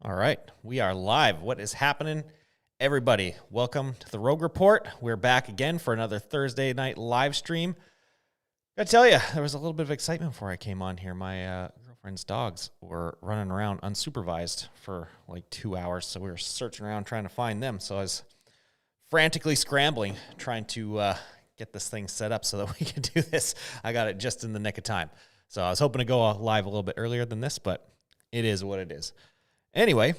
All right, we are live. What is happening, everybody? Welcome to the Rogue Report. We're back again for another Thursday night live stream. Gotta tell you, there was a little bit of excitement before I came on here. My girlfriend's dogs were running around unsupervised for like 2 hours, so we were searching around trying to find them. So I was frantically scrambling, trying to get this thing set up so that we can do this. I got it just in the nick of time. So I was hoping to go live a little bit earlier than this, but it is what it is. Anyway,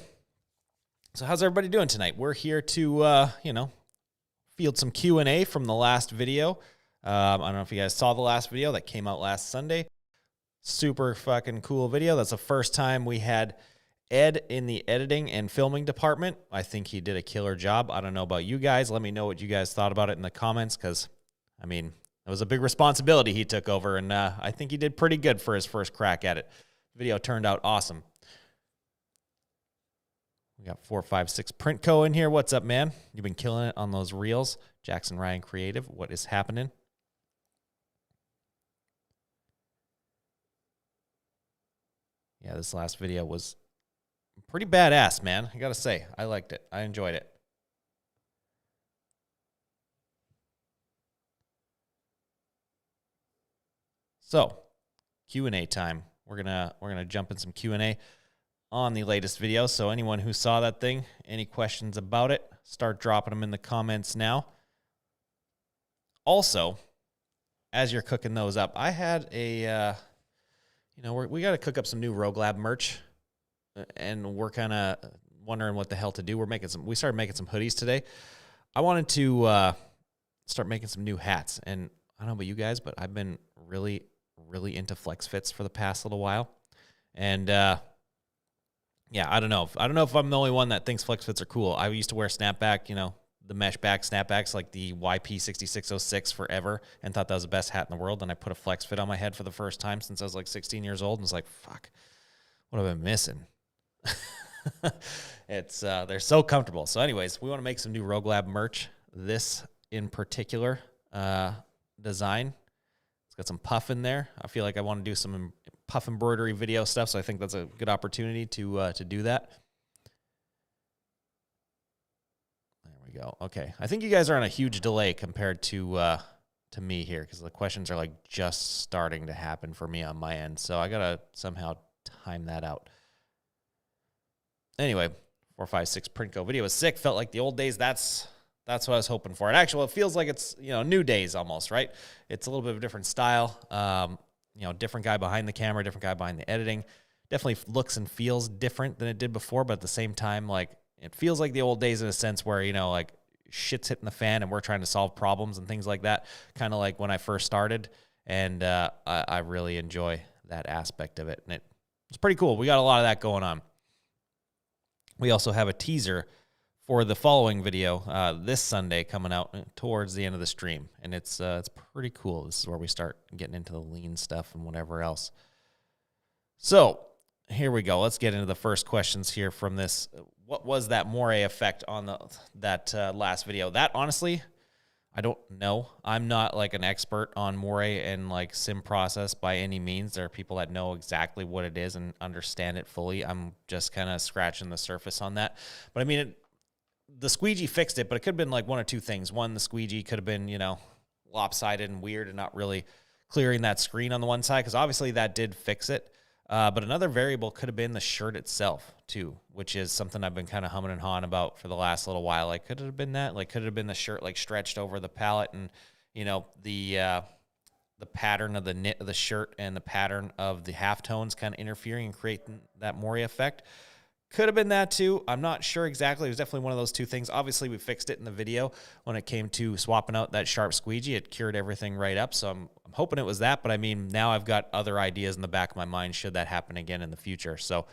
so how's everybody doing tonight? We're here to, field some Q&A from the last video. I don't know if you guys saw the last video that came out last Sunday. Super fucking cool video. That's the first time we had Ed in the editing and filming department. I think he did a killer job. I don't know about you guys. Let me know what you guys thought about it in the comments because, I mean, it was a big responsibility he took over, and I think he did pretty good for his first crack at it. The video turned out awesome. We got 456 Print Co. in here. What's up, man? You've been killing it on those reels. Jackson Ryan Creative. What is happening? Yeah, this last video was pretty badass, man. I got to say, I liked it. I enjoyed it. So, Q&A time. We're gonna jump in some Q&A on the latest video. So anyone who saw that thing, any questions about it, start dropping them in the comments now. Also, as you're cooking those up, I had a, we got to cook up some new Rogue Lab merch, and we're kind of wondering what the hell to do. We started making some hoodies today. I wanted to start making some new hats, and I don't know about you guys, but I've been really, really into flex fits for the past little while, and yeah, I don't know if I'm the only one that thinks flex fits are cool. I used to wear snapback, the mesh back snapbacks like the YP6606 forever, and thought that was the best hat in the world. And I put a flex fit on my head for the first time since I was like 16 years old, and was like, fuck, what have I been missing? They're so comfortable. So anyways, we want to make some new Rogue Lab merch. This in particular design, it's got some puff in there. I feel like I want to do some puff embroidery video stuff, so I think that's a good opportunity to do that. There we go. Okay, I think you guys are on a huge delay compared to me here, because the questions are like just starting to happen for me on my end, so I gotta somehow time that out. Anyway, 456 Print Co. video was sick. Felt like the old days. That's what I was hoping for. And actually, it feels like it's new days almost, right? It's a little bit of a different style. Different guy behind the camera, different guy behind the editing. Definitely looks and feels different than it did before, but at the same time, like, it feels like the old days in a sense where, like, shit's hitting the fan and we're trying to solve problems and things like that, kind of like when I first started, and I really enjoy that aspect of it, and it's pretty cool. We got a lot of that going on. We also have a teaser for the following video this Sunday coming out towards the end of the stream, and it's pretty cool. This is where we start getting into the lean stuff and whatever else. So here we go. Let's get into the first questions here from this. What was that moire effect on that last video? That, honestly, I don't know. I'm not like an expert on moire and like sim process by any means. There are people that know exactly what it is and understand it fully. I'm just kind of scratching the surface on that. But I mean, the squeegee fixed it, but it could have been like one or two things. One, the squeegee could have been, lopsided and weird and not really clearing that screen on the one side, because obviously that did fix it. But another variable could have been the shirt itself too, which is something I've been kind of humming and hawing about for the last little while. Like, could it have been that? Like, could it have been the shirt like stretched over the pallet, and the pattern of the knit of the shirt and the pattern of the halftones kind of interfering and creating that moire effect? Could have been that too. I'm not sure exactly. It was definitely one of those two things. Obviously, we fixed it in the video when it came to swapping out that sharp squeegee. It cured everything right up. So I'm hoping it was that. But I mean, now I've got other ideas in the back of my mind should that happen again in the future. So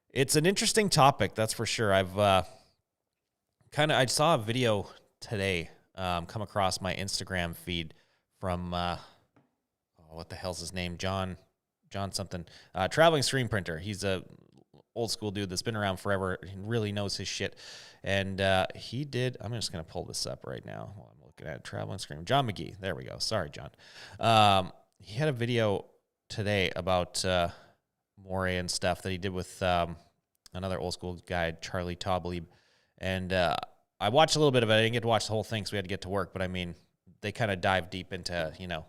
it's an interesting topic, that's for sure. I saw a video today come across my Instagram feed from what the hell's his name? John something. Traveling screen printer. He's a old school dude that's been around forever. He really knows his shit. And he did, I'm just going to pull this up right now while I'm looking at Traveling Screen. John McGee. There we go. Sorry, John. He had a video today about moire and stuff that he did with another old school guy, Charlie Toblieb. And I watched a little bit of it. I didn't get to watch the whole thing, so we had to get to work. But I mean, they kind of dive deep into, you know,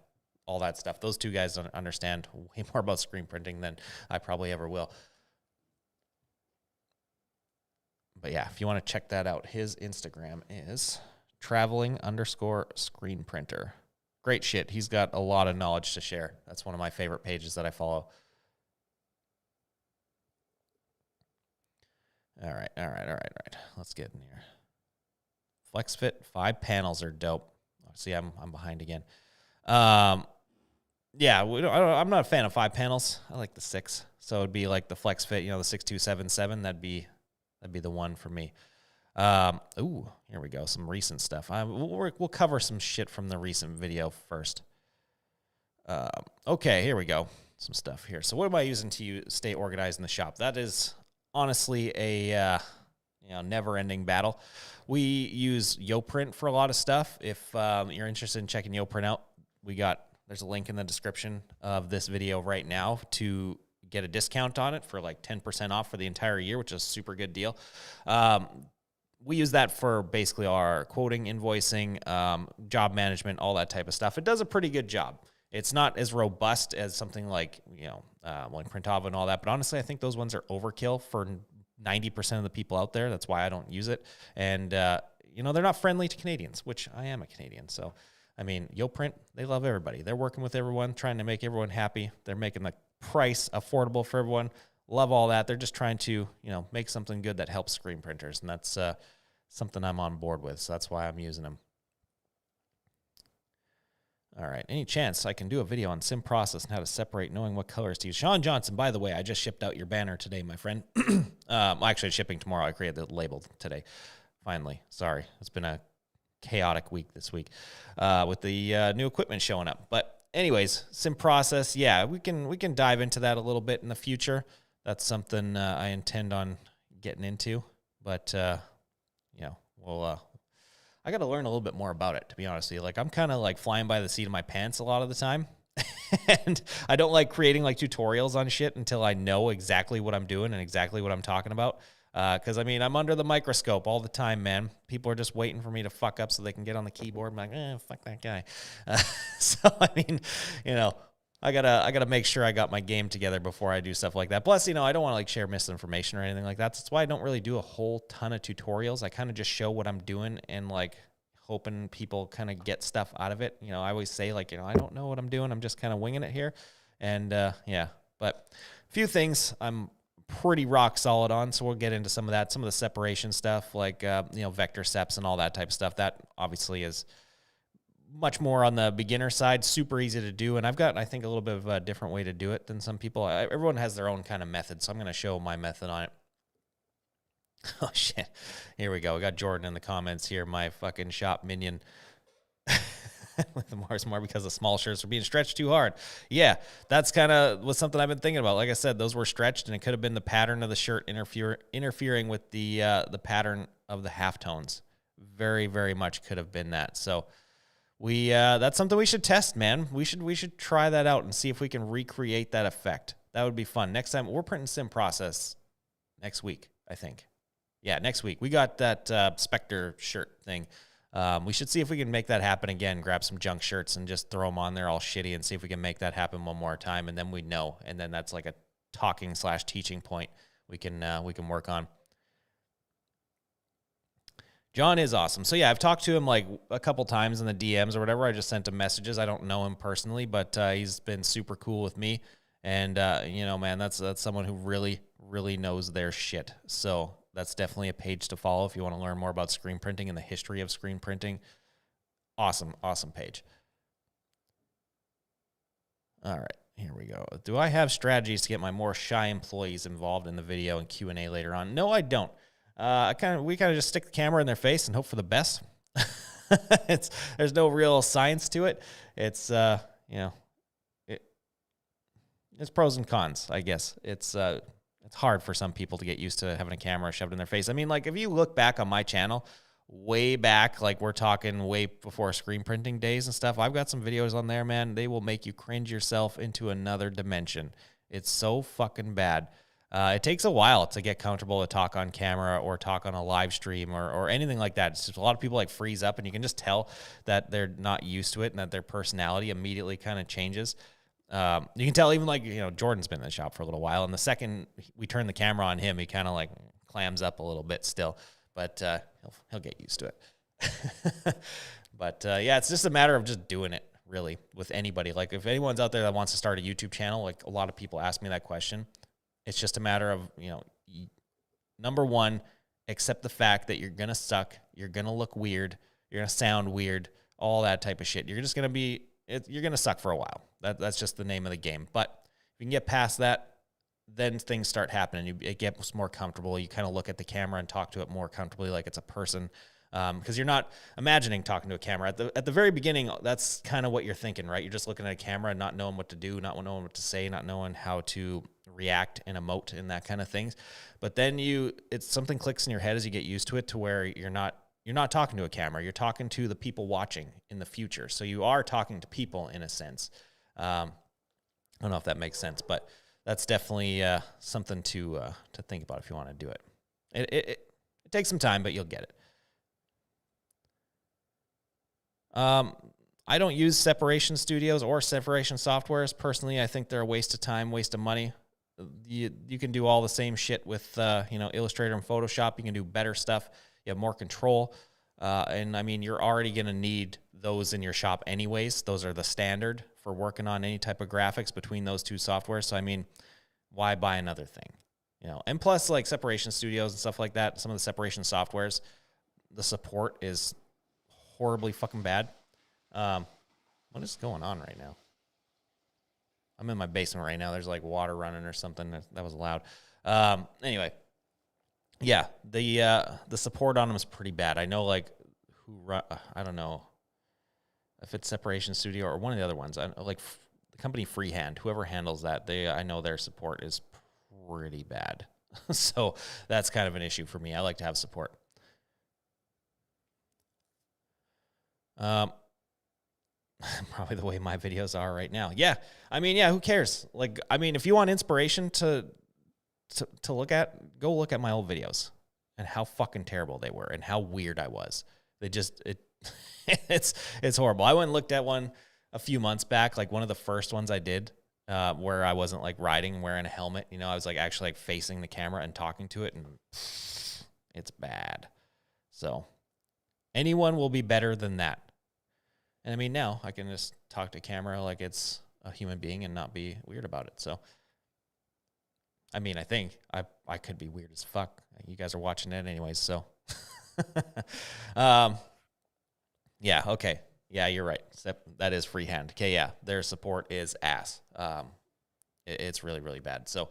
all that stuff. Those two guys don't understand way more about screen printing than I probably ever will. But yeah, if you want to check that out, his Instagram is traveling_screenprinter. Great shit. He's got a lot of knowledge to share. That's one of my favorite pages that I follow. All right. Let's get in here. FlexFit 5 panels are dope. See, I'm behind again. Yeah, I'm not a fan of 5 panels. I like the 6. So it'd be like the FlexFit, you know, the 6277. That'd be the one for me. Ooh, here we go. Some recent stuff. We'll cover some shit from the recent video first. Okay, here we go. Some stuff here. So what am I using to stay organized in the shop? That is honestly a never-ending battle. We use YoPrint for a lot of stuff. If you're interested in checking YoPrint out, there's a link in the description of this video right now to get a discount on it for like 10% off for the entire year, which is a super good deal. We use that for basically our quoting, invoicing, job management, all that type of stuff. It does a pretty good job. It's not as robust as something like, like Printava and all that, but honestly, I think those ones are overkill for 90% of the people out there. That's why I don't use it. And, they're not friendly to Canadians, which I am a Canadian. So, I mean, YoPrint, they love everybody. They're working with everyone, trying to make everyone happy. They're making the price affordable for everyone. Love all that. They're just trying to, make something good that helps screen printers. And that's something I'm on board with. So that's why I'm using them. All right. Any chance I can do a video on sim process and how to separate, knowing what colors to use? Sean Johnson, by the way, I just shipped out your banner today, my friend. Actually, it's shipping tomorrow. I created the label today. Finally. Sorry. It's been a chaotic week this week with the new equipment showing up. But anyways, sim process. Yeah, we can dive into that a little bit in the future. That's something I intend on getting into. But, I got to learn a little bit more about it, to be honest with you. Like, I'm kind of like flying by the seat of my pants a lot of the time. And I don't like creating like tutorials on shit until I know exactly what I'm doing and exactly what I'm talking about. Because, I'm under the microscope all the time, man. People are just waiting for me to fuck up so they can get on the keyboard. I'm like, fuck that guy. I gotta make sure I got my game together before I do stuff like that. Plus, I don't want to like share misinformation or anything like that. That's why I don't really do a whole ton of tutorials. I kind of just show what I'm doing and like hoping people kind of get stuff out of it. I always say like, I don't know what I'm doing. I'm just kind of winging it here. And but a few things I'm pretty rock solid on. So we'll get into some of that, some of the separation stuff like, vector seps and all that type of stuff. That obviously is much more on the beginner side, super easy to do. And I've got, I think, a little bit of a different way to do it than some people. Everyone has their own kind of method, so I'm going to show my method on it. Oh, shit. Here we go. We got Jordan in the comments here, my fucking shop minion. With the Mars more because the small shirts are being stretched too hard. Yeah, that's kind of was something I've been thinking about. Like I said, those were stretched, and it could have been the pattern of the shirt interfering with the pattern of the halftones. Very, very much could have been that. So that's something we should test, man. We should try that out and see if we can recreate that effect. That would be fun. Next time we're printing sim process next week, I think. Yeah, next week. We got that Spectre shirt thing. We should see if we can make that happen again. Grab some junk shirts and just throw them on there all shitty and see if we can make that happen one more time. And then we know. And then that's like a talking/teaching point we can work on. John is awesome. So, yeah, I've talked to him like a couple times in the DMs or whatever. I just sent him messages. I don't know him personally, but he's been super cool with me. And, man, that's someone who really, really knows their shit. So that's definitely a page to follow if you want to learn more about screen printing and the history of screen printing. Awesome, awesome page. All right, here we go. Do I have strategies to get my more shy employees involved in the video and Q&A later on? No, I don't. We kind of just stick the camera in their face and hope for the best. There's no real science to it. It's it's pros and cons, I guess. It's hard for some people to get used to having a camera shoved in their face. I mean, like if you look back on my channel, way back, like we're talking way before screen printing days and stuff, I've got some videos on there, man. They will make you cringe yourself into another dimension. It's so fucking bad. It takes a while to get comfortable to talk on camera or talk on a live stream or anything like that. It's just a lot of people like freeze up, and you can just tell that they're not used to it and that their personality immediately kind of changes. You can tell even like, Jordan's been in the shop for a little while, and the second we turn the camera on him, he kind of like clams up a little bit still, but he'll get used to it. But yeah, it's just a matter of just doing it, really, with anybody. Like if anyone's out there that wants to start a YouTube channel, like a lot of people ask me that question. It's just a matter of, number one, accept the fact that you're going to suck, you're going to look weird, you're going to sound weird, all that type of shit. You're just going to you're going to suck for a while. That's just the name of the game. But if you can get past that, then things start happening. It gets more comfortable. You kind of look at the camera and talk to it more comfortably like it's a person, because you're not imagining talking to a camera. At the very beginning, that's kind of what you're thinking, right? You're just looking at a camera and not knowing what to do, not knowing what to say, not knowing how to react and emote and that kind of things. But then something clicks in your head as you get used to it, to where you're not talking to a camera. You're talking to the people watching in the future. So you are talking to people in a sense. I don't know if that makes sense, but that's definitely something to think about if you want to do it. It takes some time, but you'll get it. I don't use separation studios or separation softwares. Personally, I think they're a waste of time, waste of money. You can do all the same shit with Illustrator and Photoshop. You can do better stuff. You have more control. And I mean, you're already going to need those in your shop anyways. Those are the standard for working on any type of graphics between those two softwares. So, I mean, why buy another thing? And plus, like separation studios and stuff like that, some of the separation softwares, the support is horribly fucking bad. What is going on right now? I'm in my basement right now. There's like water running or something. That was loud. Anyway, yeah, the support on them is pretty bad. I know I don't know if it's Separation Studio or one of the other ones. The company Freehand, whoever handles that, I know their support is pretty bad. So that's kind of an issue for me. I like to have support. Probably the way my videos are right now. Yeah. I mean, yeah, who cares? If you want inspiration to look at, go look at my old videos and how fucking terrible they were and how weird I was. It's horrible. I went and looked at one a few months back, like one of the first ones I did, where I wasn't like riding and wearing a helmet. I was like actually like facing the camera and talking to it, and it's bad. So anyone will be better than that. And I mean, now I can just talk to camera like it's a human being and not be weird about it. So, I mean, I think I could be weird as fuck. You guys are watching it anyways, so. Yeah, okay. Yeah, you're right. That is Freehand. Okay, yeah, their support is ass. It's really, really bad. So,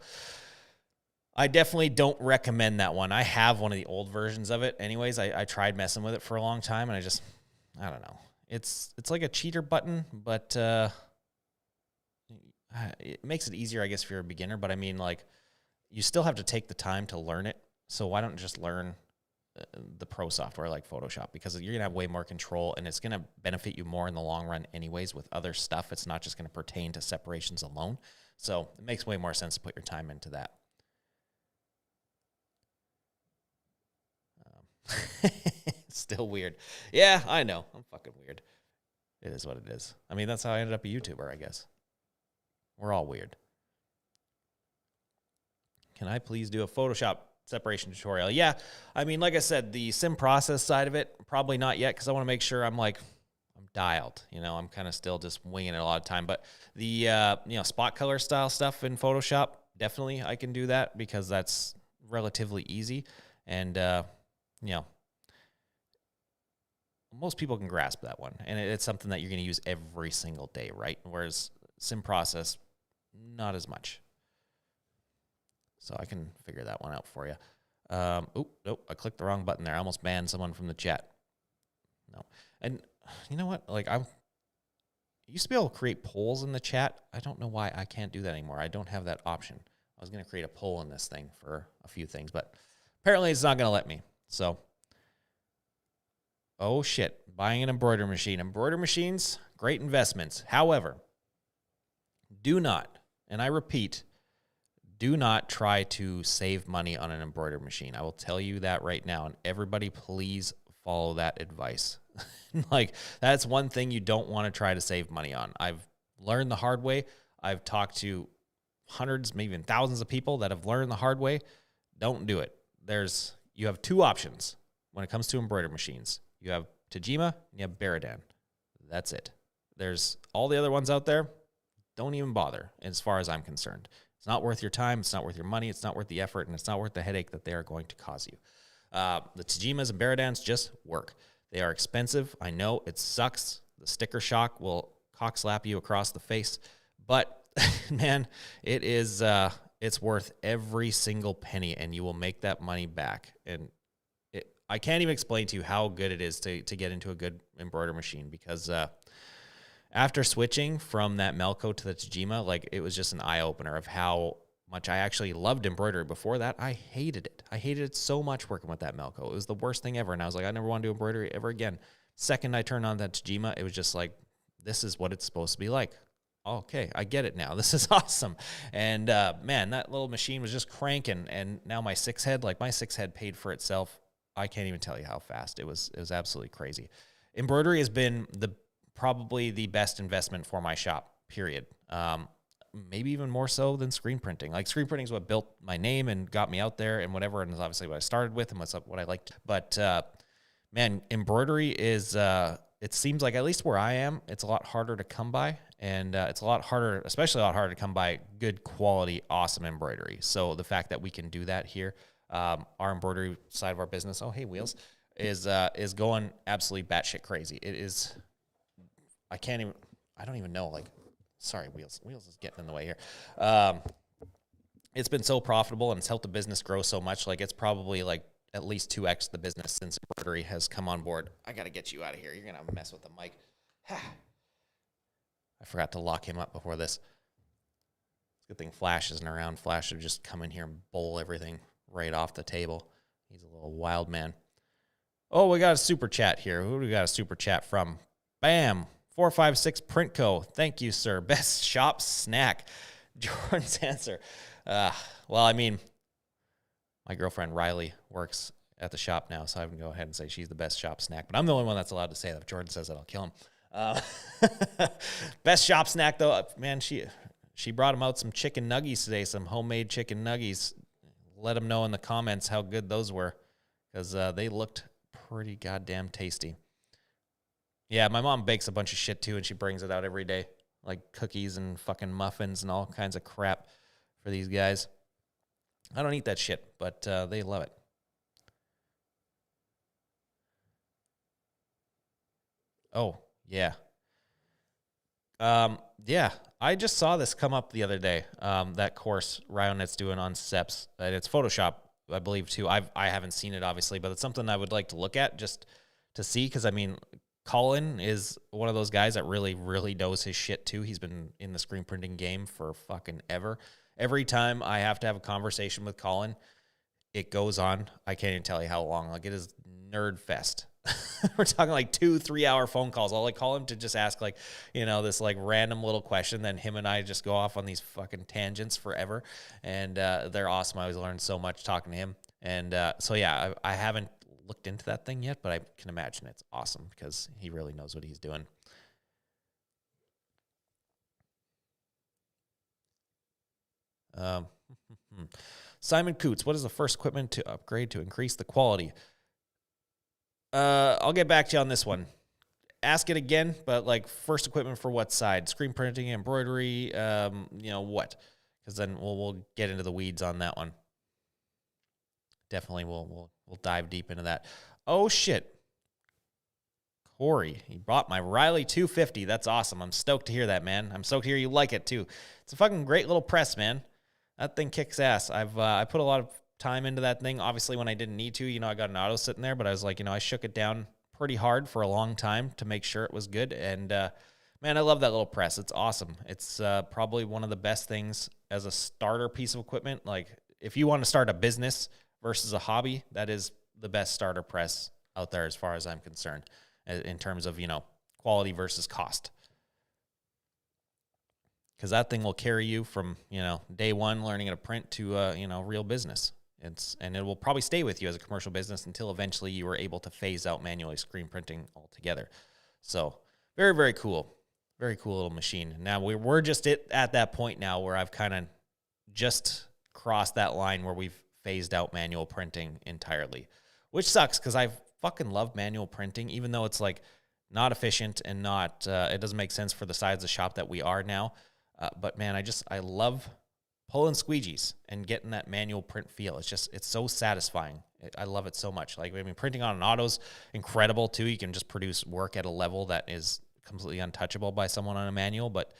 I definitely don't recommend that one. I have one of the old versions of it anyways. I tried messing with it for a long time, and I don't know. It's like a cheater button, but it makes it easier, I guess, if you're a beginner. But I mean, like, you still have to take the time to learn it. So why don't you just learn the pro software like Photoshop? Because you're going to have way more control, and it's going to benefit you more in the long run anyways with other stuff. It's not just going to pertain to separations alone. So it makes way more sense to put your time into that. Still weird. Yeah, I know. I'm fucking weird. It is what it is. I mean, that's how I ended up a YouTuber, I guess. We're all weird. Can I please do a Photoshop separation tutorial? Yeah. I mean, like I said, the sim process side of it, probably not yet, because I want to make sure I'm dialed. I'm kind of still just winging it a lot of time. But the spot color style stuff in Photoshop, definitely I can do that, because that's relatively easy. And most people can grasp that one, and it's something that you're going to use every single day, right? Whereas sim process, not as much. So I can figure that one out for you. Nope, I clicked the wrong button there. I almost banned someone from the chat. No. And you know what? I used to be able to create polls in the chat. I don't know why I can't do that anymore. I don't have that option. I was going to create a poll in this thing for a few things, but apparently it's not going to let me. So, oh shit, buying an embroidery machine. Embroidery machines, great investments. However, do not, and I repeat, do not try to save money on an embroidery machine. I will tell you that right now. And everybody, please follow that advice. Like, that's one thing you don't want to try to save money on. I've learned the hard way. I've talked to hundreds, maybe even thousands of people that have learned the hard way. Don't do it. You have two options when it comes to embroidery machines. You have Tajima and you have Baradan. That's it. There's all the other ones out there. Don't even bother, as far as I'm concerned. It's not worth your time. It's not worth your money. It's not worth the effort, and it's not worth the headache that they are going to cause you. The Tajimas and Baradans just work. They are expensive. I know it sucks. The sticker shock will cock slap you across the face, but man, it's worth every single penny, and you will make that money back. And I can't even explain to you how good it is to get into a good embroidery machine, because after switching from that Melco to the Tajima, like, it was just an eye-opener of how much I actually loved embroidery. Before that, I hated it. I hated it so much working with that Melco. It was the worst thing ever, and I was like, I never want to do embroidery ever again. Second I turned on that Tajima, it was just like, this is what it's supposed to be like. Okay, I get it now. This is awesome. And man, that little machine was just cranking, and now my six head paid for itself. I can't even tell you how fast. It was absolutely crazy. Embroidery has been probably the best investment for my shop, period. Maybe even more so than screen printing. Like, screen printing is what built my name and got me out there and whatever, and is obviously what I started with and what I liked. But man, embroidery is, it seems like, at least where I am, it's a lot harder to come by, and it's especially a lot harder to come by good quality, awesome embroidery. So the fact that we can do that here, our embroidery side of our business, oh, hey, Wheels, is going absolutely batshit crazy. It is, I don't even know, like, sorry, Wheels is getting in the way here. It's been so profitable, and it's helped the business grow so much. Like, it's probably like at least 2x the business since embroidery has come on board. I got to get you out of here. You're going to mess with the mic. I forgot to lock him up before this. Good thing Flash isn't around. Flash would just come in here and bowl everything right off the table. He's a little wild man. Oh, we got a super chat here. Who do we got a super chat from? Bam. 456 Printco. Thank you, sir. Best shop snack. Jordan's answer. Well, I mean, my girlfriend Riley works at the shop now, so I can go ahead and say she's the best shop snack. But I'm the only one that's allowed to say that. If Jordan says that, I'll kill him. Best shop snack, though, man, she brought him out some chicken nuggies today, some homemade chicken nuggies. Let him know in the comments how good those were, because they looked pretty goddamn tasty. Yeah, my mom bakes a bunch of shit, too, and she brings it out every day, like cookies and fucking muffins and all kinds of crap for these guys. I don't eat that shit, but they love it. Oh, yeah. Yeah, I just saw this come up the other day, that course Ryonet's doing on SEPs. It's Photoshop, I believe, too. I haven't seen it, obviously, but it's something I would like to look at just to see, because, I mean, Colin is one of those guys that really, really knows his shit, too. He's been in the screen printing game for fucking ever. Every time I have to have a conversation with Colin, it goes on. I can't even tell you how long. Like, it is nerd fest. We're talking like 2-3 hour phone calls. I'll like call him to just ask, like, you know, this like random little question. Then him and I just go off on these fucking tangents forever. And they're awesome. I always learn so much talking to him. And so, yeah, I haven't looked into that thing yet, but I can imagine it's awesome because he really knows what he's doing. Simon Coots, what is the first equipment to upgrade to increase the quality? I'll get back to you on this one. Ask it again, but like first equipment for what side? Screen printing, embroidery, you know what? Because then we'll get into the weeds on that one. Definitely, we'll dive deep into that. Oh shit, Corey, he bought my Riley 250. That's awesome. I'm stoked to hear that, man. I'm stoked to hear you like it too. It's a fucking great little press, man. That thing kicks ass. I put a lot of time into that thing. Obviously, when I didn't need to, you know, I got an auto sitting there, but I was like, you know, I shook it down pretty hard for a long time to make sure it was good. And man, I love that little press. It's awesome. It's probably one of the best things as a starter piece of equipment. Like if you want to start a business versus a hobby, that is the best starter press out there as far as I'm concerned in terms of, you know, quality versus cost. because that thing will carry you from, day one learning how to print to, real business. And it will probably stay with you as a commercial business until eventually you are able to phase out manually screen printing altogether. So very, very cool. Very cool little machine. Now we're just at that point now where I've kind of just crossed that line where we've phased out manual printing entirely, which sucks because I fucking love manual printing, even though it's like not efficient and not, it doesn't make sense for the size of the shop that we are now. But man, I love pulling squeegees and getting that manual print feel. It's so satisfying. I love it so much. Like, I mean, printing on an auto's incredible too. You can just produce work at a level that is completely untouchable by someone on a manual. But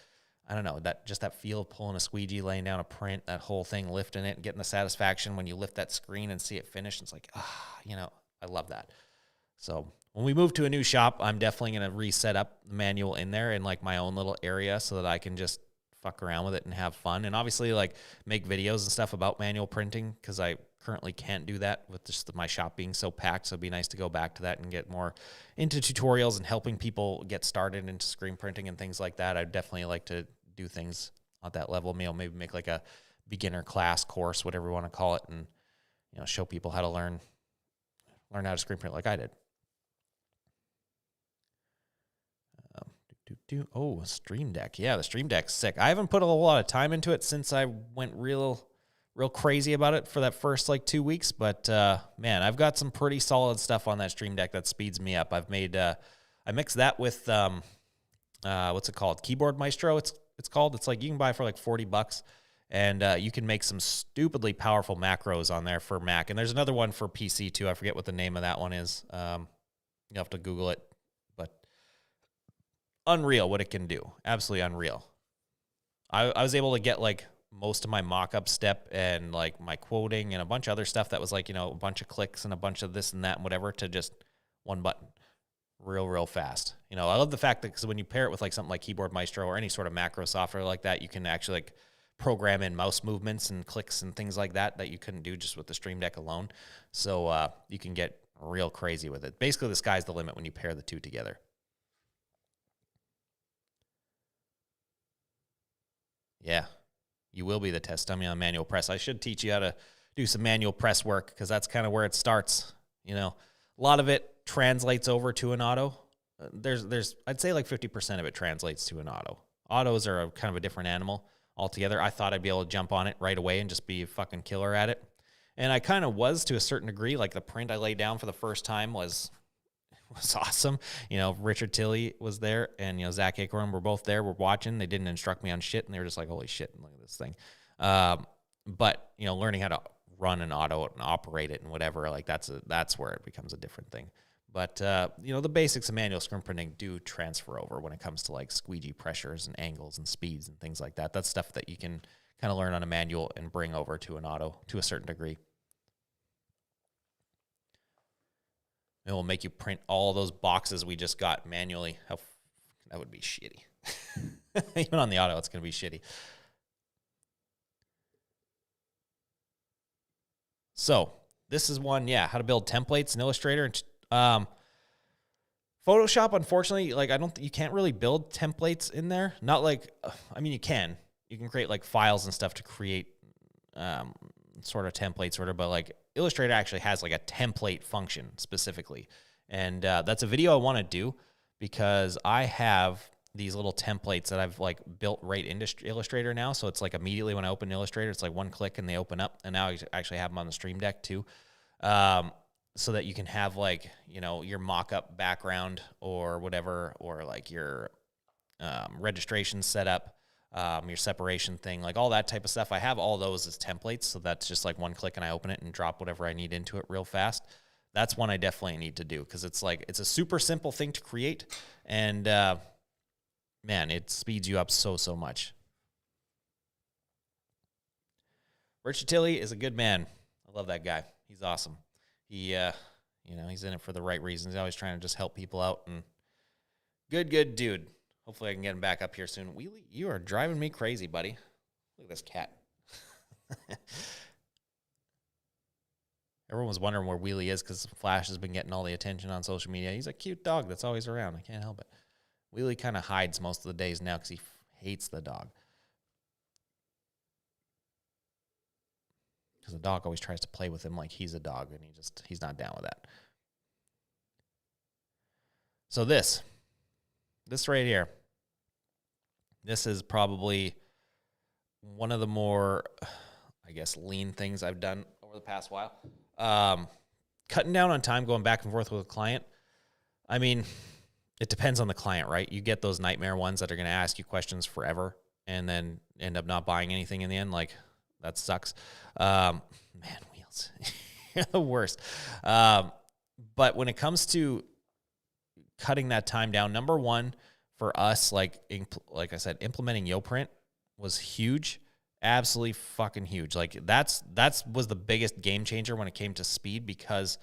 I don't know, that feel of pulling a squeegee, laying down a print, that whole thing, lifting it, getting the satisfaction when you lift that screen and see it finished. It's like, I love that. So when we move to a new shop, I'm definitely going to reset up the manual in there in like my own little area so that I can just fuck around with it and have fun. And obviously like make videos and stuff about manual printing, because I currently can't do that with just my shop being so packed. So it'd be nice to go back to that and get more into tutorials and helping people get started into screen printing and things like that. I'd definitely like to do things at that level. Maybe make like a beginner class course, whatever you want to call it, and show people how to learn how to screen print like I did. Oh, Stream Deck. Yeah, the Stream Deck's sick. I haven't put a lot of time into it since I went real crazy about it for that first like 2 weeks. But man, I've got some pretty solid stuff on that Stream Deck that speeds me up. I've made I mixed that with what's it called? Keyboard Maestro. It's called. It's like you can buy for like $40, and you can make some stupidly powerful macros on there for Mac. And there's another one for PC too. I forget what the name of that one is. You have to Google it. Unreal what it can do. Absolutely unreal. I was able to get like most of my mock-up step and like my quoting and a bunch of other stuff that was like, a bunch of clicks and a bunch of this and that and whatever to just one button real fast. I love the fact that because when you pair it with like something like Keyboard Maestro or any sort of macro software like that, you can actually like program in mouse movements and clicks and things like that you couldn't do just with the Stream Deck alone. So you can get real crazy with it. Basically, the sky's the limit when you pair the two together. Yeah, you will be the test dummy on manual press. I should teach you how to do some manual press work because that's kind of where it starts. A lot of it translates over to an auto. There's I'd say like 50% of it translates to an auto. Autos are kind of a different animal altogether. I thought I'd be able to jump on it right away and just be a fucking killer at it. And I kind of was to a certain degree. Like the print I laid down for the first time was awesome. Richard Tilley was there, and Zach Acorn were both there. We're watching. They didn't instruct me on shit, and they were just like, "Holy shit, look at this thing." But learning how to run an auto and operate it and whatever, like that's where it becomes a different thing. But the basics of manual screen printing do transfer over when it comes to like squeegee pressures and angles and speeds and things like that. That's stuff that you can kind of learn on a manual and bring over to an auto to a certain degree. It will make you print all those boxes we just got manually. That would be shitty. Even on the auto, it's going to be shitty. So this is one, how to build templates in Illustrator. Photoshop, unfortunately, like you can't really build templates in there. Not like, you can. You can create like files and stuff to create sort of templates, but like Illustrator actually has like a template function specifically. And that's a video I want to do because I have these little templates that I've like built right into Illustrator now. So it's like immediately when I open Illustrator, it's like one click and they open up. And now I actually have them on the Stream Deck too. So that you can have like, your mock-up background or whatever, or like your registration setup, your separation thing, like all that type of stuff. I have all those as templates. So that's just like one click and I open it and drop whatever I need into it real fast. That's one I definitely need to do because it's a super simple thing to create. And man, it speeds you up so much. Richard Tilley is a good man. I love that guy. He's awesome. He, he's in it for the right reasons. He's always trying to just help people out, and good dude. Hopefully I can get him back up here soon. Wheelie, you are driving me crazy, buddy. Look at this cat. Everyone was wondering where Wheelie is because Flash has been getting all the attention on social media. He's a cute dog that's always around. I can't help it. Wheelie kind of hides most of the days now because he hates the dog. because the dog always tries to play with him like he's a dog, and he's not down with that. So this right here, this is probably one of the more, I guess, lean things I've done over the past while. Cutting down on time, going back and forth with a client. I mean, it depends on the client, right? You get those nightmare ones that are going to ask you questions forever and then end up not buying anything in the end. Like, that sucks. Man, wheels, you're the worst. But when it comes to cutting that time down, number one for us, like I said, implementing YoPrint was huge. Absolutely fucking huge. Like, that's was the biggest game changer when it came to speed, because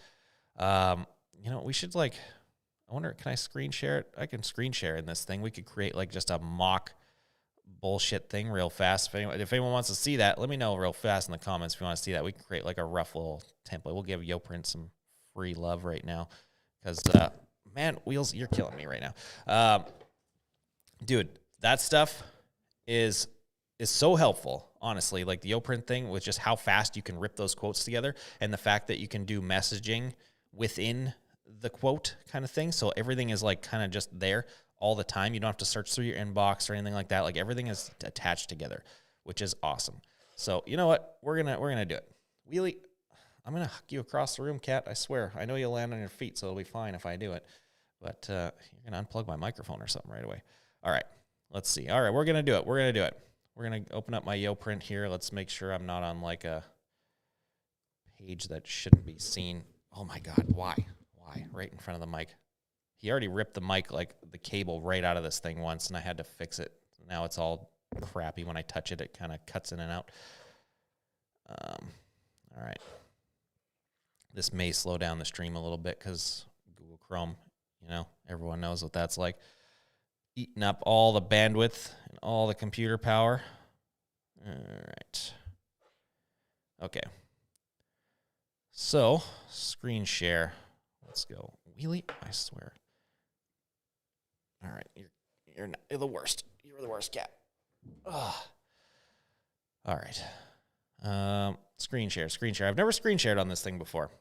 we should, like, I wonder, can I screen share it? I can screen share in this thing. We could create like just a mock bullshit thing real fast. If anyone wants to see that, let me know real fast in the comments if you want to see that. We can create like a rough little template. We'll give YoPrint some free love right now, because man, wheels, you're killing me right now. Dude, that stuff is so helpful, honestly. Like the YoPrint thing, with just how fast you can rip those quotes together, and the fact that you can do messaging within the quote kind of thing. So everything is like kind of just there all the time. You don't have to search through your inbox or anything like that. Like, everything is attached together, which is awesome. So you know what? We're gonna do it. Wheelie, I'm gonna huck you across the room, cat. I swear. I know you'll land on your feet, so it'll be fine if I do it. But you're gonna unplug my microphone or something right away. All right, let's see. All right, we're gonna do it. We're gonna open up my YoPrint here. Let's make sure I'm not on like a page that shouldn't be seen. Oh my God, why? Right in front of the mic. He already ripped the mic, like the cable, right out of this thing once, and I had to fix it. Now it's all crappy. When I touch it, it kind of cuts in and out. All right. This may slow down the stream a little bit because Google Chrome, everyone knows what that's like. Eating up all the bandwidth and all the computer power. All right. Okay. So, screen share. Let's go. Wheelie, I swear. All right, you're the worst. You're the worst, cat. Ugh. All right. Screen share. I've never screen shared on this thing before.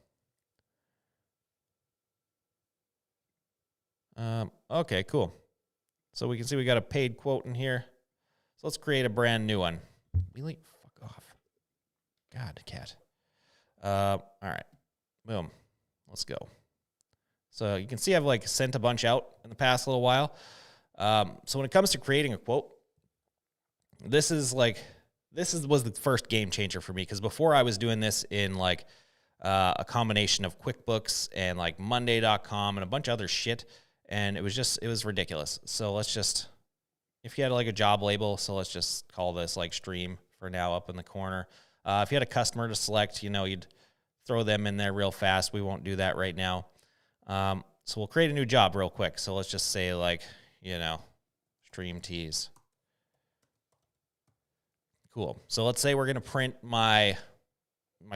Okay, cool. So we can see we got a paid quote in here. So let's create a brand new one. Wheelie, fuck off. God, cat. All right. Boom. Let's go. So you can see I've like sent a bunch out in the past little while. So when it comes to creating a quote, this was the first game changer for me, because before I was doing this in like a combination of QuickBooks and like Monday.com and a bunch of other shit, and it was ridiculous. So if you had like a job label, so let's just call this like stream for now up in the corner. If you had a customer to select, you'd throw them in there real fast. We won't do that right now. So we'll create a new job real quick. So let's just say like, stream tees. Cool. So let's say we're going to print my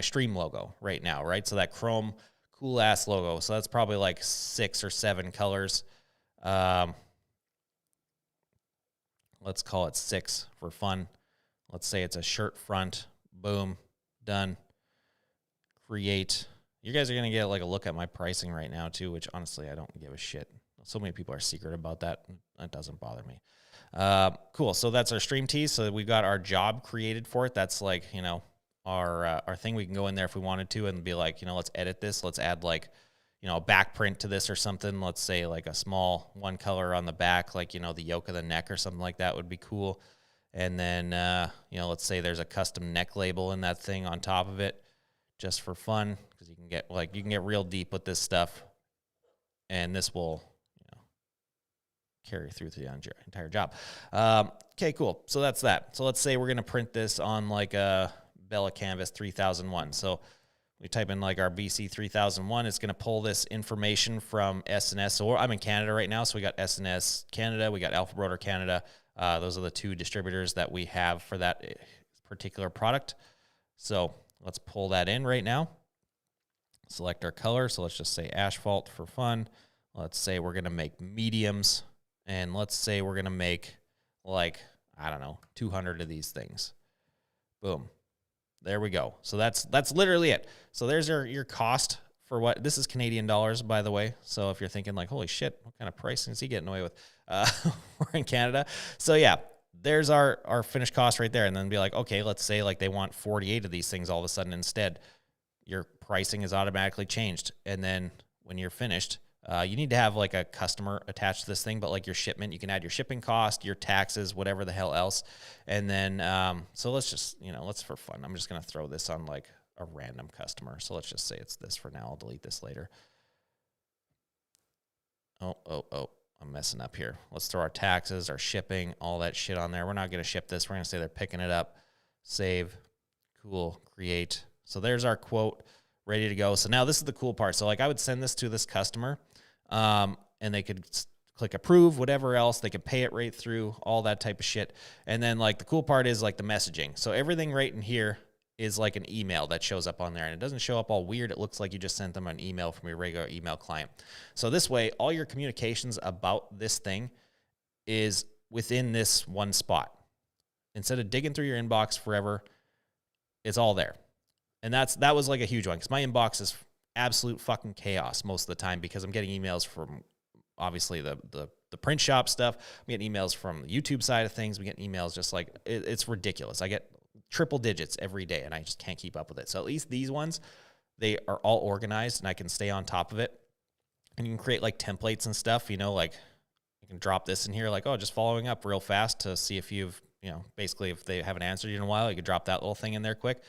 stream logo right now, right? So that chrome cool ass logo. So that's probably like 6 or 7 colors. Let's call it 6 for fun. Let's say it's a shirt front. Boom. Done. Create. You guys are going to get like a look at my pricing right now too, which honestly, I don't give a shit. So many people are secret about that. That doesn't bother me. Cool. So that's our stream tee. So we've got our job created for it. That's like, our thing. We can go in there if we wanted to and be like, let's edit this. Let's add like, a back print to this or something. Let's say like a small one color on the back, like, the yoke of the neck or something like that would be cool. And then, let's say there's a custom neck label in that thing on top of it, just for fun, because you can get real deep with this stuff, and this will carry through the entire job. Okay, cool. So that's that. So let's say we're gonna print this on like a Bella Canvas 3001. So we type in like our BC 3001. It's gonna pull this information from S&S. So I'm in Canada right now. So we got S&S Canada. We got Alpha Broder Canada. Those are the 2 distributors that we have for that particular product. So let's pull that in right now. Select our color. So let's just say asphalt for fun. Let's say we're going to make mediums. And let's say we're going to make like, 200 of these things. Boom. There we go. So that's literally it. So there's your cost for what this is Canadian dollars, by the way. So if you're thinking like, holy shit, what kind of pricing is he getting away with? We're in Canada. So yeah, there's our finished cost right there. And then be like, okay, let's say like they want 48 of these things all of a sudden instead. Your pricing is automatically changed. And then when you're finished, you need to have like a customer attached to this thing, but like your shipment, you can add your shipping cost, your taxes, whatever the hell else. And then, so let's just, let's for fun, I'm just going to throw this on like a random customer. So let's just say it's this for now. I'll delete this later. Oh, I'm messing up here. Let's throw our taxes, our shipping, all that shit on there. We're not going to ship this. We're going to say they're picking it up, save, cool, create. So there's our quote ready to go. So now this is the cool part. So like I would send this to this customer, and they could click approve, whatever else. They could pay it right through, all that type of shit. And then like the cool part is like the messaging. So everything right in here is like an email that shows up on there, and it doesn't show up all weird. It looks like you just sent them an email from your regular email client. So this way, all your communications about this thing is within this one spot. Instead of digging through your inbox forever, it's all there. And that was like a huge one, because my inbox is absolute fucking chaos most of the time, because I'm getting emails from obviously the print shop stuff. I'm getting emails from the YouTube side of things. We get emails just like, it's ridiculous. I get triple digits every day, and I just can't keep up with it. So at least these ones, they are all organized, and I can stay on top of it. And you can create like templates and stuff, like you can drop this in here, like, oh, just following up real fast to see if you've, basically if they haven't answered you in a while, you could drop that little thing in there quick.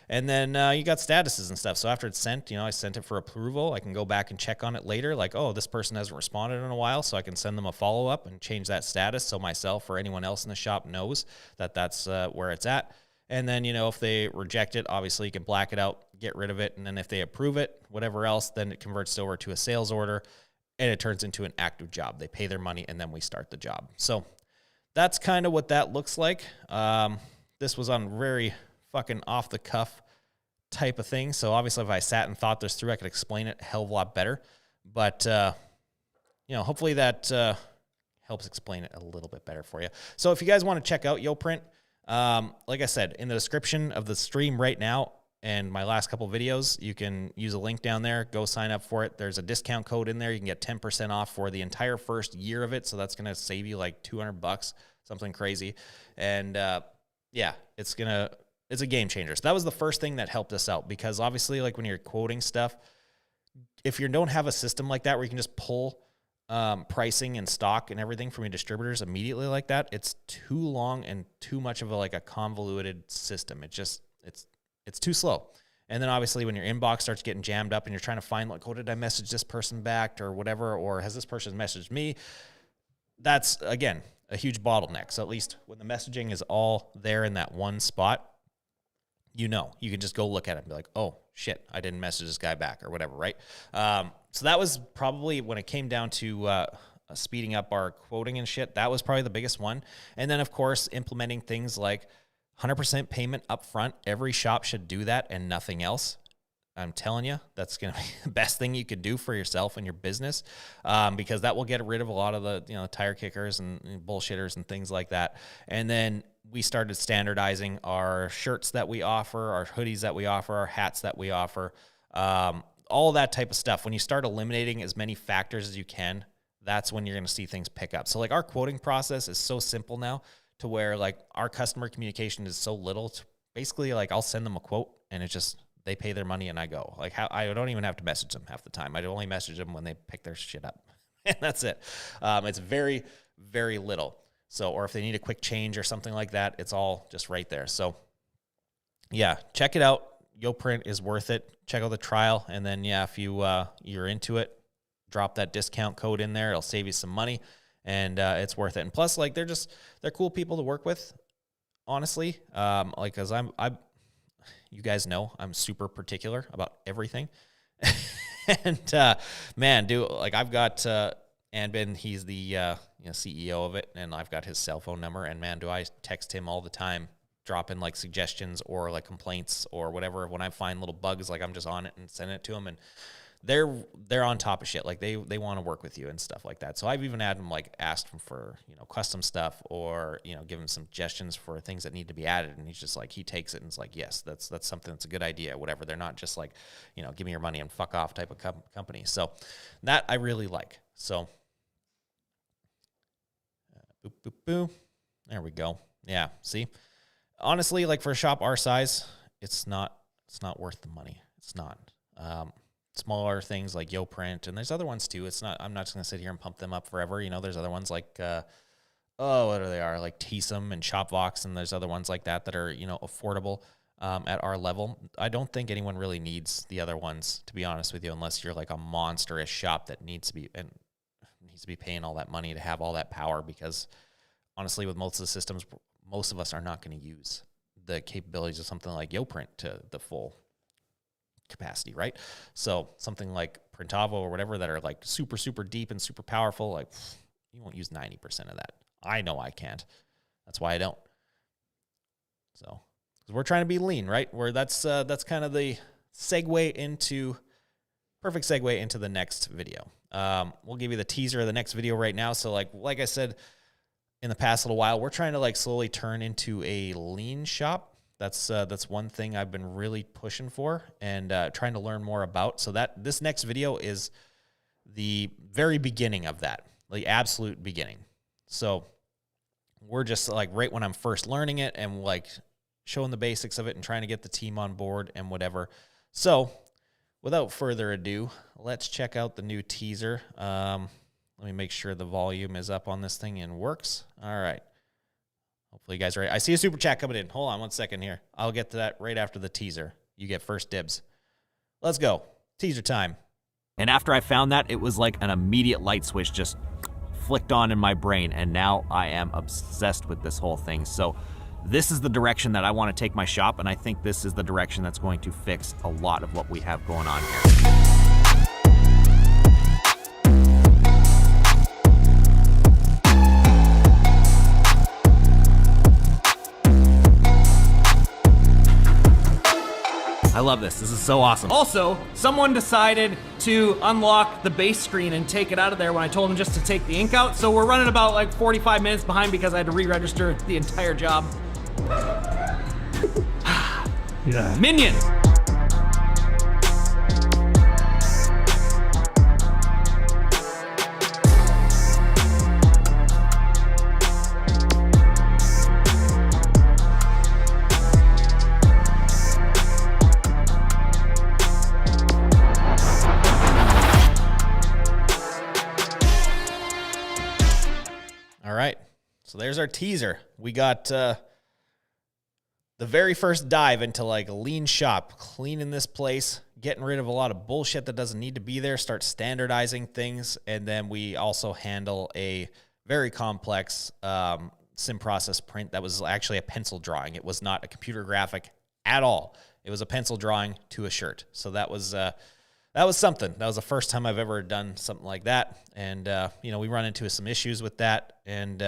And then you got statuses and stuff. So after it's sent, I sent it for approval. I can go back and check on it later. Like, oh, this person hasn't responded in a while. So I can send them a follow-up and change that status, so myself or anyone else in the shop knows that that's where it's at. And then, if they reject it, obviously you can black it out, get rid of it. And then if they approve it, whatever else, then it converts over to a sales order, and it turns into an active job. They pay their money, and then we start the job. So that's kind of what that looks like. This was on very fucking off the cuff type of thing. So obviously if I sat and thought this through, I could explain it a hell of a lot better. But, hopefully that helps explain it a little bit better for you. So if you guys want to check out YoPrint, like I said, in the description of the stream right now and my last couple videos, you can use a link down there. Go sign up for it. There's a discount code in there. You can get 10% off for the entire first year of it. So that's going to save you like $200, something crazy. And it's a game changer. So that was the first thing that helped us out, because obviously like when you're quoting stuff, if you don't have a system like that where you can just pull pricing and stock and everything from your distributors immediately like that, it's too long and too much of a convoluted system. It's too slow. And then obviously when your inbox starts getting jammed up and you're trying to find like, oh, did I message this person back or whatever, or has this person messaged me? That's, again, a huge bottleneck. So at least when the messaging is all there in that one spot, you can just go look at it and be like, oh shit, I didn't message this guy back or whatever, right? So that was probably when it came down to speeding up our quoting and shit. That was probably the biggest one. And then of course, implementing things like 100% payment up front. Every shop should do that and nothing else. I'm telling you, that's going to be the best thing you could do for yourself and your business, because that will get rid of a lot of the tire kickers and bullshitters and things like that. And then we started standardizing our shirts that we offer, our hoodies that we offer, our hats that we offer, all that type of stuff. When you start eliminating as many factors as you can, that's when you're going to see things pick up. So like our quoting process is so simple now, to where like our customer communication is so little. Basically, like I'll send them a quote and it's just, they pay their money and I go. Like I don't even have to message them half the time. I only message them when they pick their shit up. And that's it. It's very, very little. So, or if they need a quick change or something like that, it's all just right there. So yeah, check it out. YoPrint is worth it. Check out the trial. And then if you're into it, drop that discount code in there. It'll save you some money. And it's worth it. And plus, like they're cool people to work with, honestly. Cause you guys know I'm super particular about everything. And man, I've got Anbin, he's the CEO of it, and I've got his cell phone number. And man, do I text him all the time, dropping like suggestions or like complaints or whatever. When I find little bugs, like I'm just on it and sending it to him. And they're on top of shit. Like they want to work with you and stuff like that. So I've even had them like asked him for, you know, custom stuff or, you know, give him some suggestions for things that need to be added. And he's just like, he takes it and is like, yes, that's something that's a good idea, whatever. They're not just like, you know, give me your money and fuck off type of company. So that I really like. So boop, boop, boop. There we go. Yeah. See, honestly, like for a shop our size, it's not worth the money. It's not. Smaller things like YoPrint, and there's other ones too. It's not, I'm not just going to sit here and pump them up forever. You know, there's other ones like, what are they are? Like Tsum and Shopvox, and there's other ones like that are, you know, affordable at our level. I don't think anyone really needs the other ones, to be honest with you, unless you're like a monstrous shop that needs to be paying all that money to have all that power, because honestly, with most of the systems, most of us are not going to use the capabilities of something like YoPrint to the full capacity, right? So something like Printavo or whatever that are like super, super deep and super powerful, like you won't use 90% of that. I know I can't. That's why I don't. So we're trying to be lean, right? Where that's kind of the perfect segue into the next video. We'll give you the teaser of the next video right now. So like I said in the past little while, we're trying to like slowly turn into a lean shop. That's one thing I've been really pushing for and trying to learn more about. So that this next video is the very beginning of that, the absolute beginning. So we're just like right when I'm first learning it and like showing the basics of it and trying to get the team on board and whatever. So without further ado, let's check out the new teaser. Let me make sure the volume is up on this thing and works. All right. Hopefully you guys are ready. I see a super chat coming in. Hold on 1 second here. I'll get to that right after the teaser. You get first dibs. Let's go. Teaser time. And after I found that, it was like an immediate light switch just flicked on in my brain. And now I am obsessed with this whole thing. So this is the direction that I want to take my shop. And I think this is the direction that's going to fix a lot of what we have going on here. I love this. This is so awesome. Also, someone decided to unlock the base screen and take it out of there when I told him just to take the ink out. So we're running about like 45 minutes behind because I had to re-register the entire job. Yeah. Minion. So there's our teaser. We got the very first dive into like a lean shop, cleaning this place, getting rid of a lot of bullshit that doesn't need to be there, start standardizing things, and then we also handle a very complex sim process print that was actually a pencil drawing. It was not a computer graphic at all. It was a pencil drawing to a shirt. So that was something. That was the first time I've ever done something like that. And, we run into some issues with that. And,